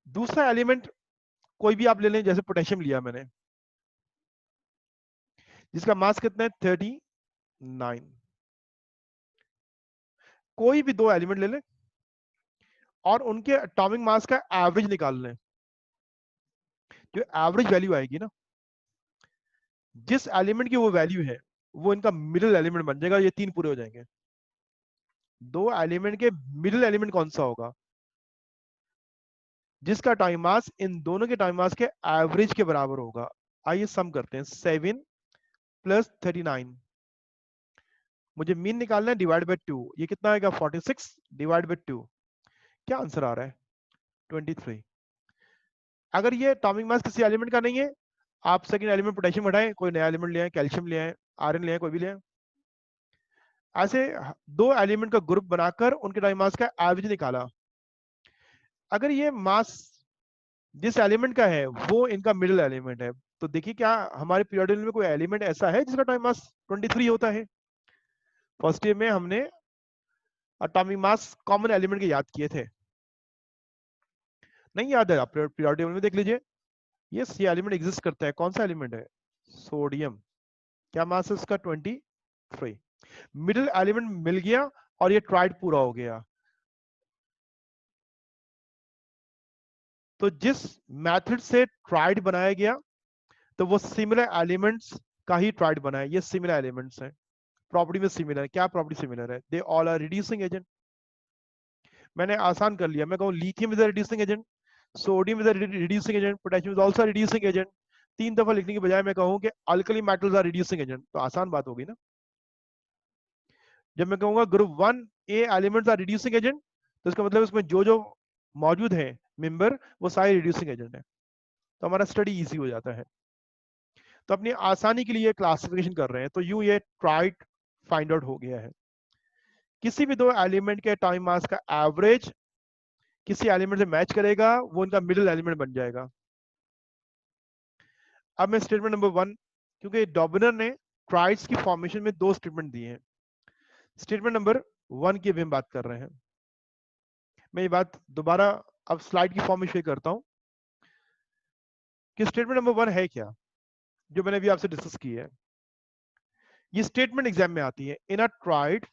दूसरा एलिमेंट कोई भी आप ले लें, जैसे पोटेशियम लिया मैंने, जिसका मास कितना है? 39। कोई भी 2 एलिमेंट ले लें और उनके एटॉमिक मास का एवरेज निकाल लें। जो एवरेज वैल्यू आएगी ना, जिस एलिमेंट की वो वैल्यू है, वो इनका मिडिल एलिमेंट बन जाएगा। ये 3 पूरे हो जाएंगे। 2 एलिमेंट के मिडिल एलिमेंट कौन सा होगा? जिसका टाइम मास इन दोनों के टाइम मास के एवरेज के बराबर होगा। आइए सम करते हैं। 7 प्लस 39, मुझे मीन निकालना है, डिवाइड बाय 2। ये कितना आएगा? 46 डिवाइड बाय 2। क्या आंसर आ रहा है? 23। अगर ये एटॉमिक मास किसी एलिमेंट का नहीं है, आप सेकंड एलिमेंट पोटेशियम हटाएं, कोई नया एलिमेंट ले आए, कैल्शियम ले आए, आयरन ले आए, कोई भी ले आए। ऐसे 2 एलिमेंट का ग्रुप बनाकर उनके टाइम मास का एवरेज निकाला। अगर ये मास जिस एलिमेंट का है वो इनका मिडिल एलिमेंट है, तो देखिए क्या हमारे पीरियोडिक में कोई एलिमेंट ऐसा है जिसका टाइम मास 23 होता है? फर्स्ट ईयर में हमने एटॉमिक मास कॉमन एलिमेंट के याद किए थे, नहीं याद है? आप पीरियोडिक में देख लीजिए, यस ये एलिमेंट एग्जिस्ट करता है। कौन सा एलिमेंट है? सोडियम। क्या मास है उसका? 23। मिडिल एलिमेंट मिल गया और ये ट्राइड पूरा हो गया। तो जिस मेथड से ट्राइड बनाया गया तो वो सिमिलर एलिमेंट्स का ही ट्राइड बना है। ये सिमिलर एलिमेंट्स हैं, प्रॉपर्टी में सिमिलर है। क्या प्रॉपर्टी सिमिलर है? They all are reducing agent. मैंने आसान कर लिया, मैं कहूँ lithium is a reducing agent, sodium is a reducing agent, potassium is also reducing agent. 3 दफा लिखने के बजाय मैं कहूँ कि alkali metals are reducing agent, तो आसान बात होगी ना। जब मैं कहूंगा group 1 A elements are reducing agent, तो इसका मतलब इसमें जो जो मौजूद है मेंबर वो सारे रिड्यूसिंग एजेंट है, तो हमारा स्टडी इजी हो जाता है। तो अपनी आसानी के लिए क्लासिफिकेशन कर रहे हैं, तो यूं ये ट्राइड फाइंड आउट हो गया है। किसी भी दो एलिमेंट के टाइम मास का एवरेज किसी एलिमेंट से मैच करेगा, वो उनका मिडिल एलिमेंट बन जाएगा। अब मैं स्टेटमेंट नंबर 1, क्योंकि डॉबनर ने ट्राइड्स की फॉर्मेशन में 2 स्टेटमेंट दिए हैं, स्टेटमेंट नंबर 1 की भी हम बात कर रहे हैं। मैं ये बात दोबारा अब स्लाइड की फॉर्म में शेयर करता हूं कि स्टेटमेंट नंबर 1 है क्या, जो मैंने अभी आपसे डिस्कस की है। ये स्टेटमेंट एग्जाम में आती है। In a triad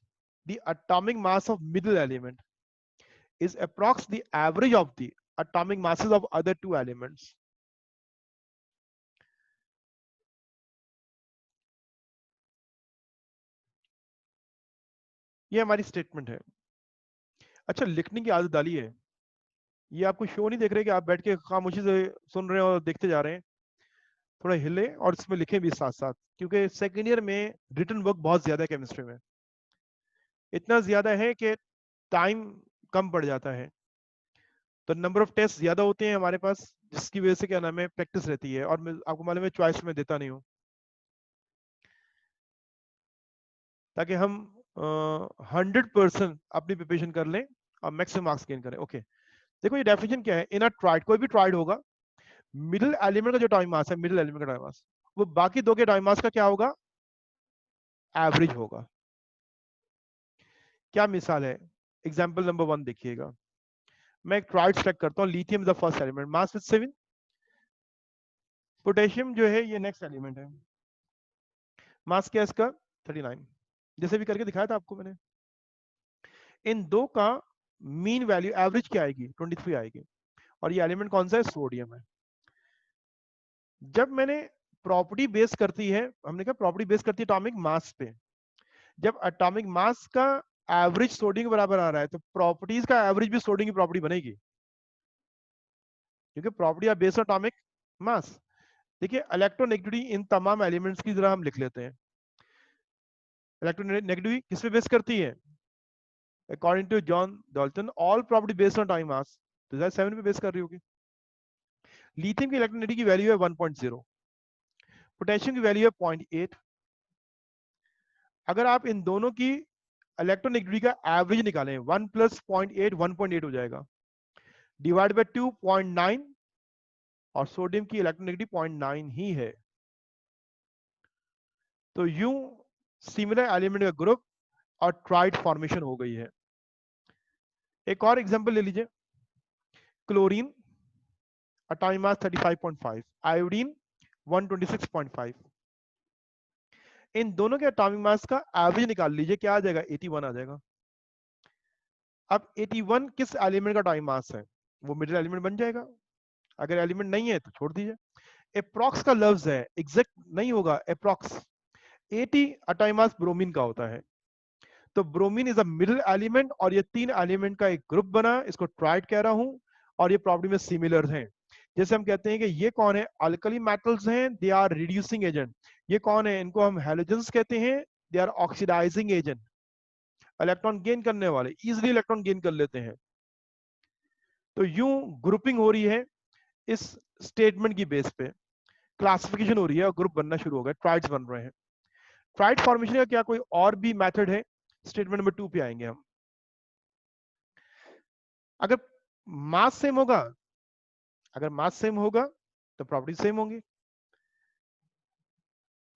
the atomic mass of middle element is approx the average of the atomic masses of other 2 elements. ये हमारी स्टेटमेंट है। अच्छा, लिखने की आदत डाली है, ये आपको शो नहीं देख रहे कि आप बैठ के खामोशी से सुन रहे हैं और देखते जा रहे हैं। थोड़ा हिले और इसमें लिखें भी साथ साथ, क्योंकि सेकेंड ईयर में रिटन वर्क बहुत ज्यादा है केमिस्ट्री में, इतना ज्यादा है कि टाइम कम पड़ जाता है, तो नंबर ऑफ टेस्ट ज्यादा होते हैं हमारे पास, जिसकी वजह से क्या नाम है प्रैक्टिस रहती है। और मैं आपको मालूम है चॉइस में देता नहीं हूँ, ताकि हम 100% अपनी प्रिपरेशन कर लें और मैक्सिमम मार्क्स गेन करें। ओके, देखो ये डेफिनेशन क्या है। इन अ ट्राइड, कोई भी ट्राइड होगा, मिडिल एलिमेंट का जो टाइम मास है, मिडिल एलिमेंट का टाइम मास, वो बाकी दो के टाइम मास का क्या होगा? एवरेज होगा। क्या मिसाल है? एग्जाम्पल नंबर 1 देखिएगा। मैं एक ट्राइड सेलेक्ट करता हूँ, lithium is the first element, mass with 7, potassium जो है ये नेक्स्ट एलिमेंट है, मास क्या है इसका? 39, जैसे भी करके दिखाया था आपको मैंने। इन दो का मीन वैल्यू एवरेज क्या आएगी? 23 आएगी। और ये एलिमेंट कौन सा है? सोडियम है। जब मैंने प्रॉपर्टी बेस करती है, हमने कहा प्रॉपर्टी बेस करती है एटॉमिक मास पे, जब एटॉमिक मास का एवरेज सोडियम के बराबर आ रहा है, तो प्रॉपर्टीज का एवरेज भी सोडियम की प्रॉपर्टी बनेगी, क्योंकि property are based on atomic mass. देखिए इलेक्ट्रोनेगेटिविटी इन तमाम एलिमेंट्स की जरा हम लिख लेते हैं। इलेक्ट्रोनेगेटिविटी किस पे बेस करती है? According to John Dalton, all property based on time mass, तो 7 पे बेस कर रही होगी। लिथियम की इलेक्ट्रोनेगेटिविटी की वैल्यू है 1.0, पोटेशियम की वैल्यू है 0.8। अगर आप इन दोनों की इलेक्ट्रोनेगेटिविटी का एवरेज निकालें, 1 प्लस 0.8 1.8 हो जाएगा, डिवाइड बाय 2 0.9, और सोडियम की इलेक्ट्रोनेगेटिविटी 0.9 ही है। तो यूं सिमिलर एलिमेंट का ग्रुप और ट्राइड फॉर्मेशन हो गई है। एक और एग्जांपल ले लीजिए। Chlorine atomic mass 35.5, iodine 126.5। इन दोनों के एटॉमिक मास का एवरेज निकाल लीजिए, क्या आ जाएगा? 81 आ जाएगा। अब 81 किस एलिमेंट का टाइम मास है? वो मिडिल एलिमेंट बन जाएगा। अगर एलिमेंट नहीं है तो छोड़ दीजिए। अप्रॉक्स का लफ्ज है, एग्जैक्ट नहीं होगा, अप्रॉक्स। 80 एटॉमिक मास ब्रोमीन का होता है, तो bromine is a middle element, और ये 3 एलिमेंट का एक ग्रुप बना, इसको ट्राइड कह रहा हूं, और ये प्रॉपर्टी में सिमिलर हैं। जैसे हम कहते हैं कि ये कौन है? अल्कली मेटल्स हैं, दे आर रिड्यूसिंग एजेंट। ये कौन है? इनको हम हैलोजेंस कहते हैं, they are oxidising agent, electron gain करने वाले, इजिली इलेक्ट्रॉन गेन कर लेते हैं। तो यूं ग्रुपिंग हो रही है इस स्टेटमेंट की बेस पे, क्लासिफिकेशन हो रही है और ग्रुप बनना शुरू हो गए, ट्राइड्स बन रहे हैं। ट्राइड फॉर्मेशन का क्या कोई और भी मेथड है? स्टेटमेंट नंबर 2 पे आएंगे हम। अगर मास सेम होगा, अगर मास सेम होगा तो प्रॉपर्टी सेम होंगी।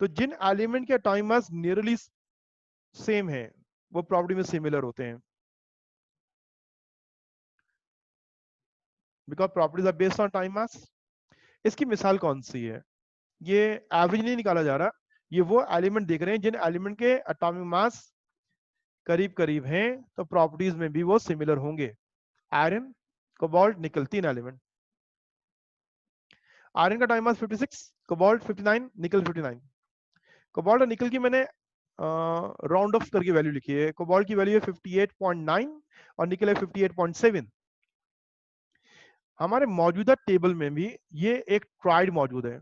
तो जिन एलिमेंट के एटॉमिक मास नियरली सेम है वो प्रॉपर्टी में सिमिलर होते हैं, because properties are based on time mass. इसकी मिसाल कौन सी है? ये एवरेज नहीं निकाला जा रहा, ये वो एलिमेंट देख रहे हैं जिन एलिमेंट के एटॉमिक मास करीब करीब हैं, तो प्रॉपर्टीज में भी वो सिमिलर होंगे। आयरन, कोबाल्ट, निकल, 3 एलिमेंट। आयरन का टाइम मास 56, कोबाल्ट 59, निकल 59। कोबाल्ट और निकल की मैंने राउंड ऑफ करके वैल्यू लिखी है। कोबाल्ट की वैल्यू है 58.9 और निकल है 58.7। हमारे मौजूदा टेबल में भी ये एक ट्राइड मौजूद है,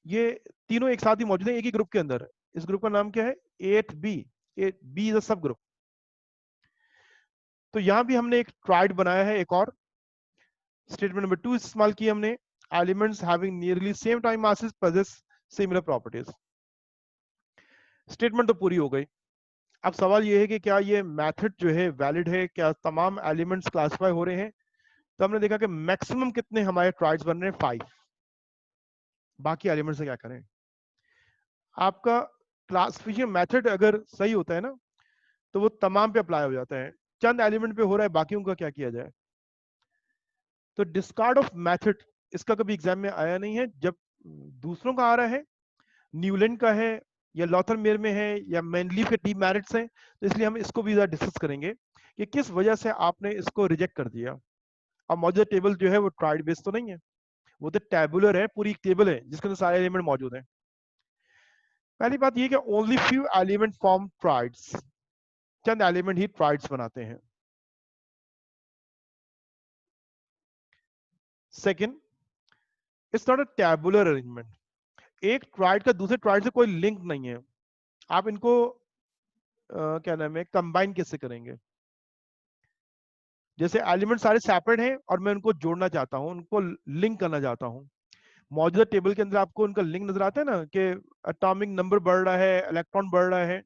ये तीनों एक साथ ही मौजूद है एक ही ग्रुप के अंदर। इस ग्रुप का नाम क्या है? 8B। 8B इज अ सब ग्रुप। तो यहां भी हमने एक ट्राइड बनाया है, एक और स्टेटमेंट नंबर 2 इस्तेमाल की हमने, elements having nearly same time masses possess similar properties. Statement तो पूरी हो गई। अब सवाल ये है कि क्या ये मेथड जो है वैलिड है, क्या तमाम एलिमेंट्स क्लासिफाई हो रहे हैं? तो हमने देखा कि मैक्सिमम कितने हमारे ट्राइड्स बन रहे हैं? 5। बाकी एलिमेंट से क्या करें? आपका क्लासिफिकेशन मेथड अगर सही होता है ना, तो वो तमाम पे अप्लाई हो जाता है। चंद एलिमेंट पे हो रहा है, बाकियों का क्या किया जाए? तो डिस्कार्ड ऑफ मेथड इसका कभी एग्जाम में आया नहीं है। जब दूसरों का आ रहा है, न्यूलैंड का है या लॉथरमेयर में है या मैनलीफ के डीमेरिट्स हैं, तो इसलिए हम इसको भी डिस्कस करेंगे कि किस वजह से आपने इसको रिजेक्ट कर दिया। अब मौजूदा टेबल जो है वो ट्राइड बेस्ड तो नहीं है, वो तो टेबुलर है, पूरी टेबल है जिसके अंदर सारे एलिमेंट मौजूद हैं। पहली बात ये कि only few element form triads, चंद एलिमेंट ही ट्राइड्स बनाते हैं। Second, it's not a tabular arrangement. एक ट्राइड का दूसरे ट्राइड से कोई लिंक नहीं है। आप इनको क्या नाम है, कंबाइन कैसे करेंगे? जैसे एलिमेंट सारे सेपरेट हैं और मैं उनको जोड़ना चाहता हूं, उनको लिंक करना चाहता हूं। मौजूदा टेबल के अंदर आपको उनका लिंक नजर आता है ना, कि एटॉमिक नंबर बढ़ रहा है, इलेक्ट्रॉन बढ़ रहा है,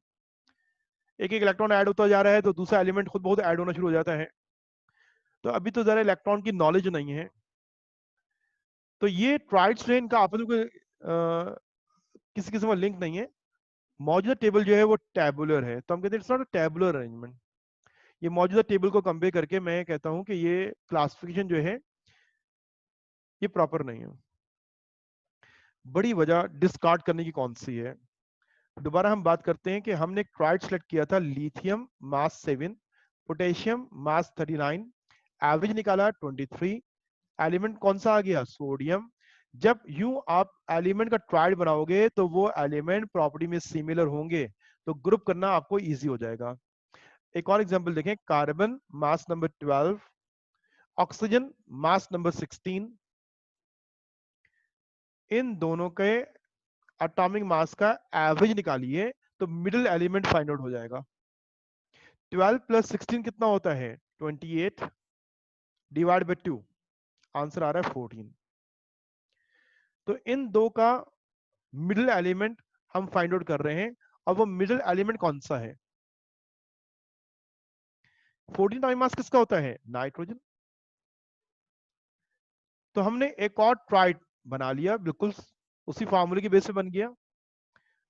एक एक इलेक्ट्रॉन ऐड होता जा रहा है तो दूसरा एलिमेंट खुद बहुत ऐड होना शुरू हो जाता है। तो अभी तो जरा इलेक्ट्रॉन की नॉलेज नहीं है। तो ये ट्राइड स्ट्रेन का आपस में कोई किसी किस्म का लिंक नहीं है। मौजूदा टेबल जो है वो टेबुलर है, तो हम कहते हैं it's not a tabular arrangement. ये मौजूदा टेबल को कंपेयर करके मैं कहता हूं कि ये क्लासिफिकेशन जो है ये प्रॉपर नहीं है। बड़ी वजह डिस्कार्ड करने की कौन सी है? दोबारा हम बात करते हैं कि हमने एक ट्राइड सेलेक्ट किया था, लिथियम मास 7, पोटेशियम मास 39, एवरेज निकाला 23। एलिमेंट कौन सा आ गया? सोडियम। जब यूं आप एलिमेंट का ट्राइड बनाओगे तो वो एलिमेंट प्रॉपर्टी में सिमिलर होंगे, तो ग्रुप करना आपको इजी हो जाएगा। एक और एग्जांपल देखें, carbon mass number 12, oxygen mass number 16। इन दोनों के एटॉमिक मास का एवरेज निकालिए तो मिडिल एलिमेंट फाइंड आउट हो जाएगा। 12 प्लस 16 कितना होता है? 28 डिवाइड बाई 2, आंसर आ रहा है 14। तो इन दो का मिडिल एलिमेंट हम फाइंड आउट कर रहे हैं, और वो मिडिल एलिमेंट कौन सा है? 14 टाइम मास किसका होता है? नाइट्रोजन। तो हमने एक और ट्राइड बना लिया, बिल्कुल उसी फार्मूले की बेस पे बन गया।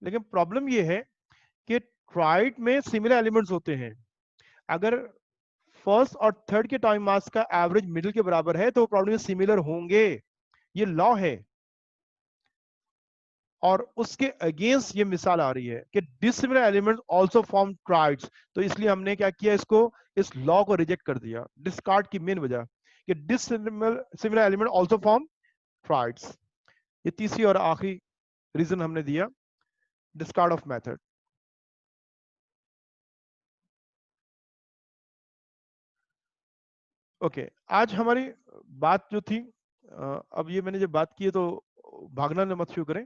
लेकिन प्रॉब्लम ये है कि ट्राइड में सिमिलर एलिमेंट्स होते हैं। अगर फर्स्ट और थर्ड के टाइम मास का एवरेज मिडिल के बराबर है तो वो प्रॉब्लम में सिमिलर होंगे, ये लॉ है। और उसके अगेंस्ट ये मिसाल आ रही है कि dissimilar elements also form triads. तो इसलिए हमने क्या किया, इसको, इस लॉ को रिजेक्ट कर दिया। डिस्कार्ड की मेन वजह कि dissimilar element also form triads. ये तीसरी और आखिरी रीजन हमने दिया, डिस्कार्ड ऑफ मेथड। ओके, आज हमारी बात जो थी, अब ये मैंने जब बात की है तो भागना मत शुरू करें,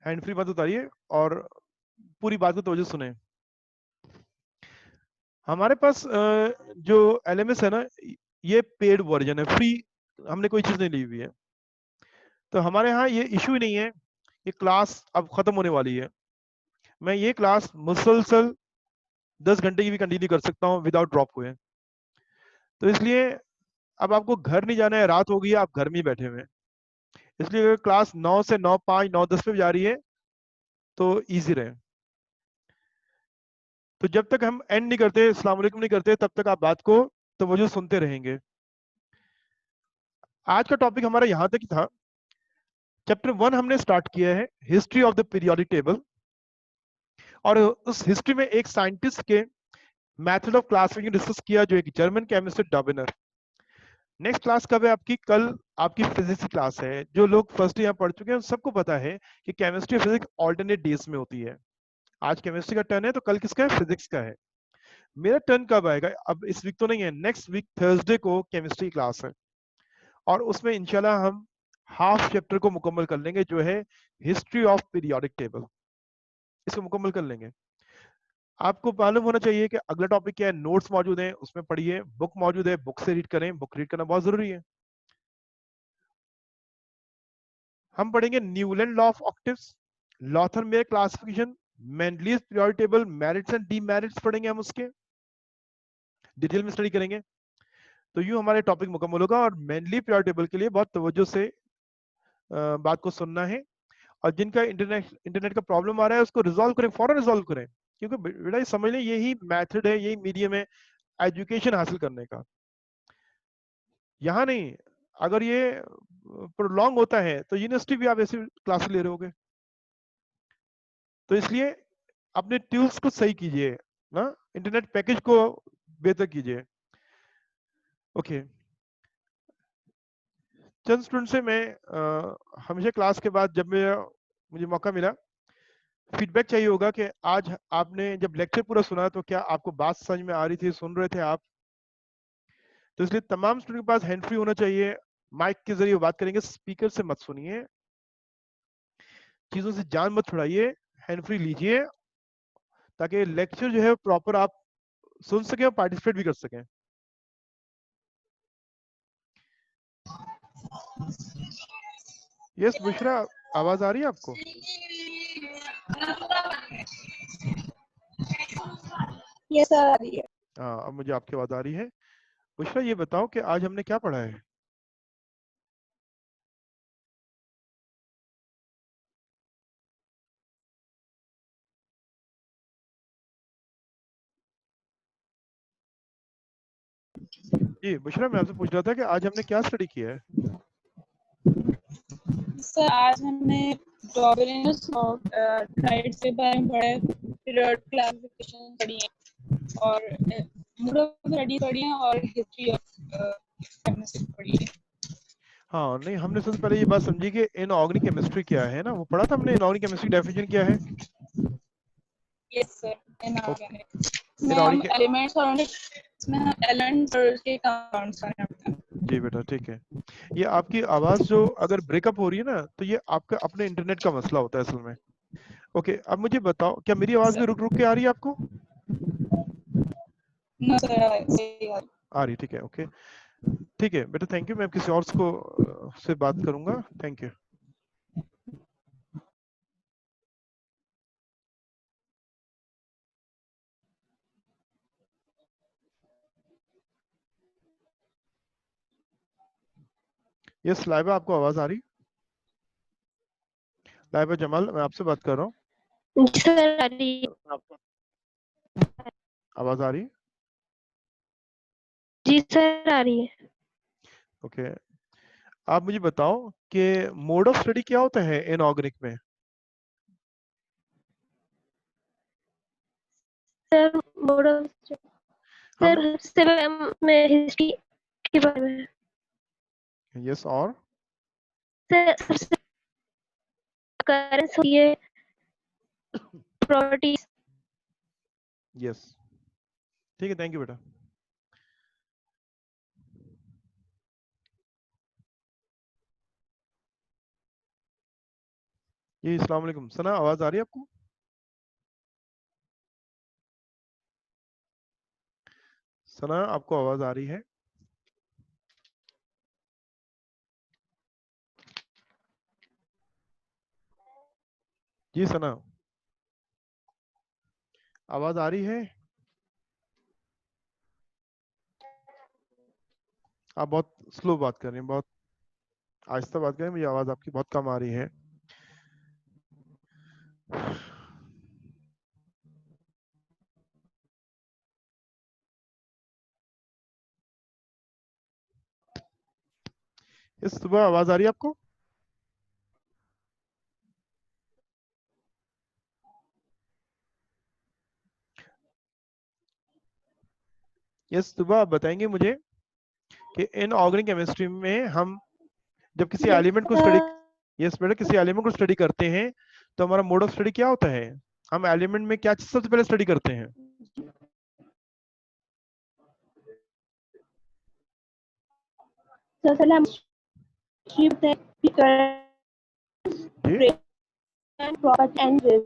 हैंड फ्री मत उतारिए और पूरी बात को तवज्जो सुने। हमारे पास जो LMS है ना, ये पेड वर्जन है, फ्री हमने कोई चीज नहीं ली हुई है। तो हमारे यहाँ ये इशू ही नहीं है कि क्लास अब खत्म होने वाली है। मैं ये क्लास मुसलसल 10 घंटे की भी कंटिन्यू कर सकता हूँ विदाउट ड्रॉप हुए। तो इसलिए अब आपको घर नहीं जाना है, रात हो गई है, आप घर में ही बैठे हुए हैं, इसलिए अगर क्लास 9 से 9:05 9:10 पे जा रही है तो इजी रहे। तो जब तक हम एंड नहीं करते, अस्सलाम वालेकुम नहीं करते, तब तक आप बात को तवज्जो सुनते रहेंगे। आज का टॉपिक हमारा यहां तक ही था। चैप्टर 1 हमने स्टार्ट किया है, history of the periodic table, और उस हिस्ट्री में एक साइंटिस्ट के मेथड ऑफ क्लासिफिकेशन डिस्कस किया, जो एक जर्मन केमिस्ट डॉबिनर। नेक्स्ट क्लास कब है आपकी? कल आपकी फिजिक्स की क्लास है। जो लोग फर्स्ट ईयर पढ़ चुके हैं उन सबको पता है कि केमिस्ट्री फिजिक्स ऑल्टरनेट डेज में होती है। आज केमिस्ट्री का टर्न है तो कल किसका है? फिजिक्स का है। मेरा टर्न कब आएगा? अब इस वीक तो नहीं है, नेक्स्ट वीक थर्सडे को केमिस्ट्री क्लास है, और उसमें इंशाल्लाह हम हाफ चैप्टर को मुकम्मल कर लेंगे, जो है हिस्ट्री ऑफ पीरियोडिक टेबल। इसको मुकम्मल कर लेंगे। आपको मालूम होना चाहिए कि अगला टॉपिक क्या है। नोट्स मौजूद हैं, उसमें पढ़िए। बुक मौजूद है, बुक से रीड करें। बुक रीड करना बहुत जरूरी है। हम पढ़ेंगे Newland law of octaves, Lothar Meyer classification, Mendeleev's periodic table, merits and demerits पढ़ेंगे हम, उसके डिटेल में स्टडी करेंगे। तो यूं हमारे टॉपिक मुकम्मल होगा, और मेनली पीरियोडिक टेबल के लिए बहुत तवज्जो से बात को सुनना है। और जिनका इंटरनेट इंटरनेट का प्रॉब्लम आ रहा है उसको रिजॉल्व करें, फौरन रिजॉल्व करें, क्योंकि बेटा ये समझ लें यही मेथड है, यही मीडियम है एजुकेशन हासिल करने का। यहाँ नहीं, अगर ये प्रोलॉन्ग होता है तो यूनिवर्सिटी भी आप ऐसी क्लास ले रहे होगे। तो इसलिए अपने टूल्स को सही कीजिए ना, इंटरनेट पैकेज को बेहतर कीजिए। ओके, चंद स्टूडेंट से मैं हमेशा क्लास के बाद जब मुझे मौका मिला, फीडबैक चाहिए होगा कि आज आपने जब लेक्चर पूरा सुना तो क्या आपको बात समझ में आ रही थी, सुन रहे थे आप? तो इसलिए तमाम स्टूडेंट के पास हैंड फ्री होना चाहिए। माइक के जरिए बात करेंगे, स्पीकर से मत सुनिए, चीजों से जान मत छुड़ाइए, हैंड फ्री लीजिए, ताकि लेक्चर जो है प्रॉपर आप सुन सकें और पार्टिसिपेट भी कर सकें। यस बुशरा, आवाज आ रही है आपको? ये सर आ रही है। हाँ, अब मुझे आपकी आवाज आ रही है। बुशरा, ये बताओ कि आज हमने क्या पढ़ा है? जी बुशरा, मैं आपसे पूछ रहा था कि आज हमने क्या स्टडी किया है? सर आज हमने डॉमिनेंस और ट्राइड्स के बारे में पढ़ा है, पीरियड क्लासिफिकेशन पढ़ी है, और मूड ऑफ स्टडी पढ़ी है, और हिस्ट्री ऑफ केमिस्ट्री पढ़ी है। हाँ नहीं, हमने सबसे पहले ये बात समझी कि इनऑर्गेनिक केमिस्ट्री क्या है ना, वो पढ़ा था हमने। इनऑर्गेनिक केमिस्ट्री डेफिनेशन क्या है? यस सर, इनऑर्गेनिक में हम इनऑर्गेनिक, एलिमेंट्स और इसमें हम एलिमेंट्स और उसके कंपाउंड्स पढ़ते हैं। जी बेटा ठीक है। ये आपकी आवाज जो अगर ब्रेकअप हो रही है ना, तो ये आपका अपने इंटरनेट का मसला होता है असल में। ओके, अब मुझे बताओ, क्या मेरी आवाज भी रुक रुक के आ रही है आपको? नो सर, सही बात। आ रही, ठीक है। ओके, ठीक है बेटा, थैंक यू। मैं किसी और को से बात करूंगा। Thank you. यस लाइबा, आपको आवाज आ रही? लाइबा जमाल, मैं आपसे बात कर रहा हूँ। सर आ रही है। आपको आवाज आ रही? जी सर आ रही है। ओके, आप मुझे बताओ कि मोड ऑफ स्टडी क्या होता है इनऑर्गेनिक में? सर मोड ऑफ हम, सर सबसे पहले में हिस्ट्री के बारे में। यस, और सर सबसे करेंस होती है, प्रॉपर्टीज। यस, ठीक है, थैंक यू बेटा। जी अस्सलाम वालेकुम। सना, आवाज आ रही है आपको? सना, आपको आवाज आ रही है? जी सना, आवाज आ रही है? आप बहुत स्लो बात कर रहे हैं, बहुत आहिस्ता बात कर रहे हैं, मुझे आवाज आपकी बहुत कम आ रही है। इस सुबह आवाज आ रही है आपको? यस सुबह आप बताएंगे मुझे कि इन ऑर्गेनिक केमिस्ट्री में हम जब किसी Yes, एलिमेंट को स्टडी, sir. यस बेटा, किसी एलिमेंट को स्टडी करते हैं तो हमारा मोड ऑफ स्टडी क्या होता है? हम एलिमेंट में क्या चीज सबसे पहले स्टडी करते हैं? So, sir, हम achieve the ji current property and risk.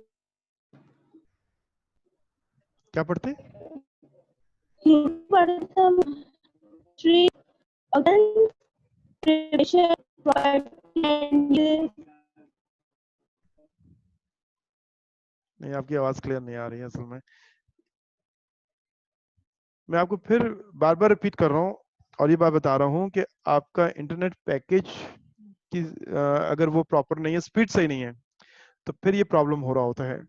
क्या पढ़ते हैं? But some tree again preparation property and risk. नहीं, आपकी आवाज क्लियर नहीं आ रही है असल में। मैं आपको फिर बार बार रिपीट कर रहा हूँ और ये बात बता रहा हूँ कि आपका इंटरनेट पैकेज की अगर वो प्रॉपर नहीं है, स्पीड सही नहीं है, तो फिर ये प्रॉब्लम हो रहा होता है।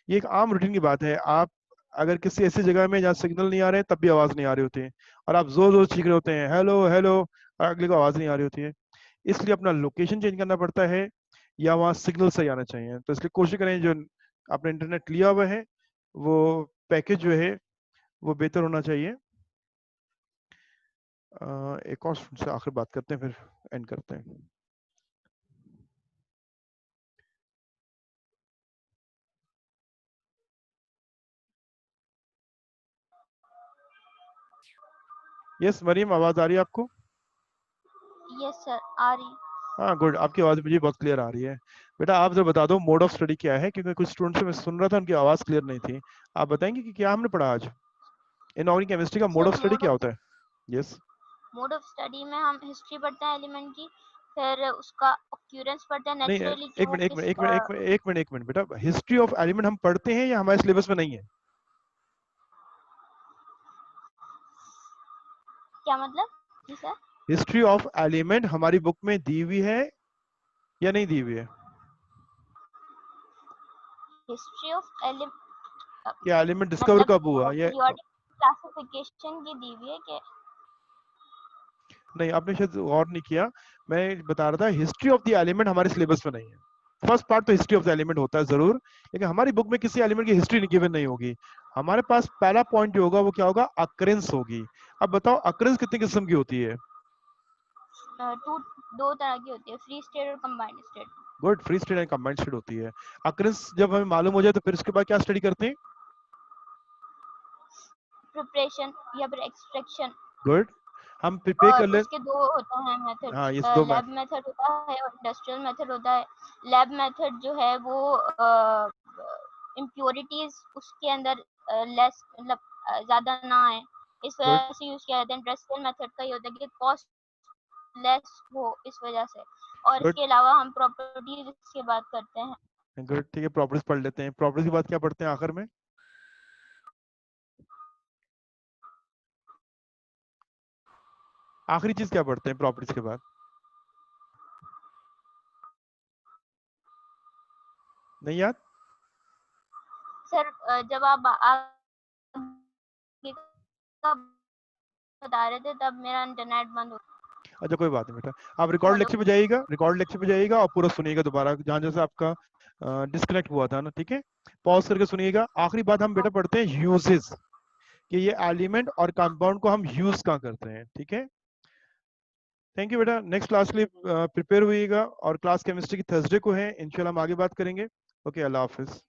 ये एक आम रूटीन की बात है। आप अगर किसी ऐसी जगह में जहाँ सिग्नल नहीं आ रहे हैं तब भी आवाज नहीं आ रही होती है, और आप जोर जोर चीख रहे होते हैं हेलो हेलो, और अगले को आवाज नहीं आ रही होती है, इसलिए अपना लोकेशन चेंज करना पड़ता है या वहाँ सिग्नल सही आना चाहिए। तो इसलिए कोशिश करें जो आपने इंटरनेट लिया हुआ है वो पैकेज जो है वो बेहतर होना चाहिए। एक और से आखिर बात करते हैं फिर एंड करते हैं। यस मरीम, आवाज आ रही है आपको? Yes, sir. आ रही। हाँ गुड, आपकी आवाज मुझे बहुत क्लियर आ रही है। बेटा आप जरा बता दो मोड ऑफ स्टडी क्या है, क्योंकि कुछ स्टूडेंट से मैं सुन रहा था उनकी आवाज क्लियर नहीं थी। आप बताएंगे कि क्या हमने पढ़ा आज? इनऑर्गेनिक केमिस्ट्री का मोड सर ऑफ स्टडी क्या होता है? यस। मोड ऑफ स्टडी में हम हिस्ट्री पढ़ते हैं एलिमेंट की, फिर उसका ऑक्यूरेंस पढ़ते हैं नहीं, नेचुरली कि एक वो मिनट एक किस मिनट एक मिनट एक मिनट एक मिनट एक मिनट बेटा, हिस्ट्री ऑफ एलिमेंट हम पढ़ते हैं या हमारे सिलेबस में नहीं है? क्या मतलब जी सर? हिस्ट्री ऑफ एलिमेंट हमारी बुक में दी हुई है या नहीं दी हुई है? हिस्ट्री ऑफ कि एलिमेंट डिस्कवर मतलब कब हुआ या पीरियोडिक क्लासिफिकेशन की दी हुई है कि नहीं? आपने शायद गौर नहीं किया। मैं बता रहा था हिस्ट्री ऑफ द एलिमेंट हमारे सिलेबस में नहीं है। फर्स्ट पार्ट तो हिस्ट्री ऑफ द एलिमेंट होता है जरूर, लेकिन हमारी बुक में किसी एलिमेंट की हिस्ट्री गिवन नहीं होगी। हमारे पास पहला पॉइंट जो होगा वो क्या होगा? अक्रेंस होगी। अब बताओ अक्रेंस कितनी किस्म की होती है? दो तरह की होती है, फ्री स्टेट और combined state. Good, free state and combined state होती है। अक्रेंस जब हमें मालूम हो जाए तो फिर उसके बाद क्या स्टडी करते हैं? प्रिपरेशन या फिर एक्सट्रैक्शन। गुड, हम प्रिपेयर और कर ले। उसके दो होता है हाँ मेथड्स, ये दो लैब मेथड होता है और इंडस्ट्रियल मेथड होता है। लैब मेथड जो है वो इम्प्योरिटीज उसके अंदर लेस मतलब ज़्यादा ना आए, इस गुड वजह से यूज़ किया जाता है। इंडस्ट्रियल मेथड का ये होता है कि कॉस्ट लेस हो इस वजह से, और गुड इसके अलावा हम प्रॉपर्टीज की बात करते हैं। गुड, ठीक है प्रॉपर्टीज पढ़ लेते हैं। प्रॉपर्टीज के बाद क्या पढ़ते हैं आखिर में? आखिरी चीज क्या पढ़ते हैं प्रॉपर्टीज के बाद? नहीं याद? सर जब आप आगे का बता रहे थे तब मेरा इंटरनेट बंद हो। अच्छा कोई बात नहीं बेटा, आप रिकॉर्ड हेलो। लेक्चर पे जाइएगा, रिकॉर्ड लेक्चर पे जाइएगा और पूरा सुनिएगा दोबारा जहाँ जैसे आपका डिस्कनेक्ट हुआ था ना, ठीक है? पॉज करके सुनिएगा। आखिरी बात हम बेटा पढ़ते हैं यूजेस, कि ये एलिमेंट और कंपाउंड को हम यूज कहाँ करते हैं, ठीक है? थैंक यू बेटा, नेक्स्ट क्लास के लिए प्रिपेयर हुइएगा, और क्लास केमिस्ट्री की थर्सडे को है, इंशाल्लाह हम आगे बात करेंगे। ओके, अल्लाह हाफिज।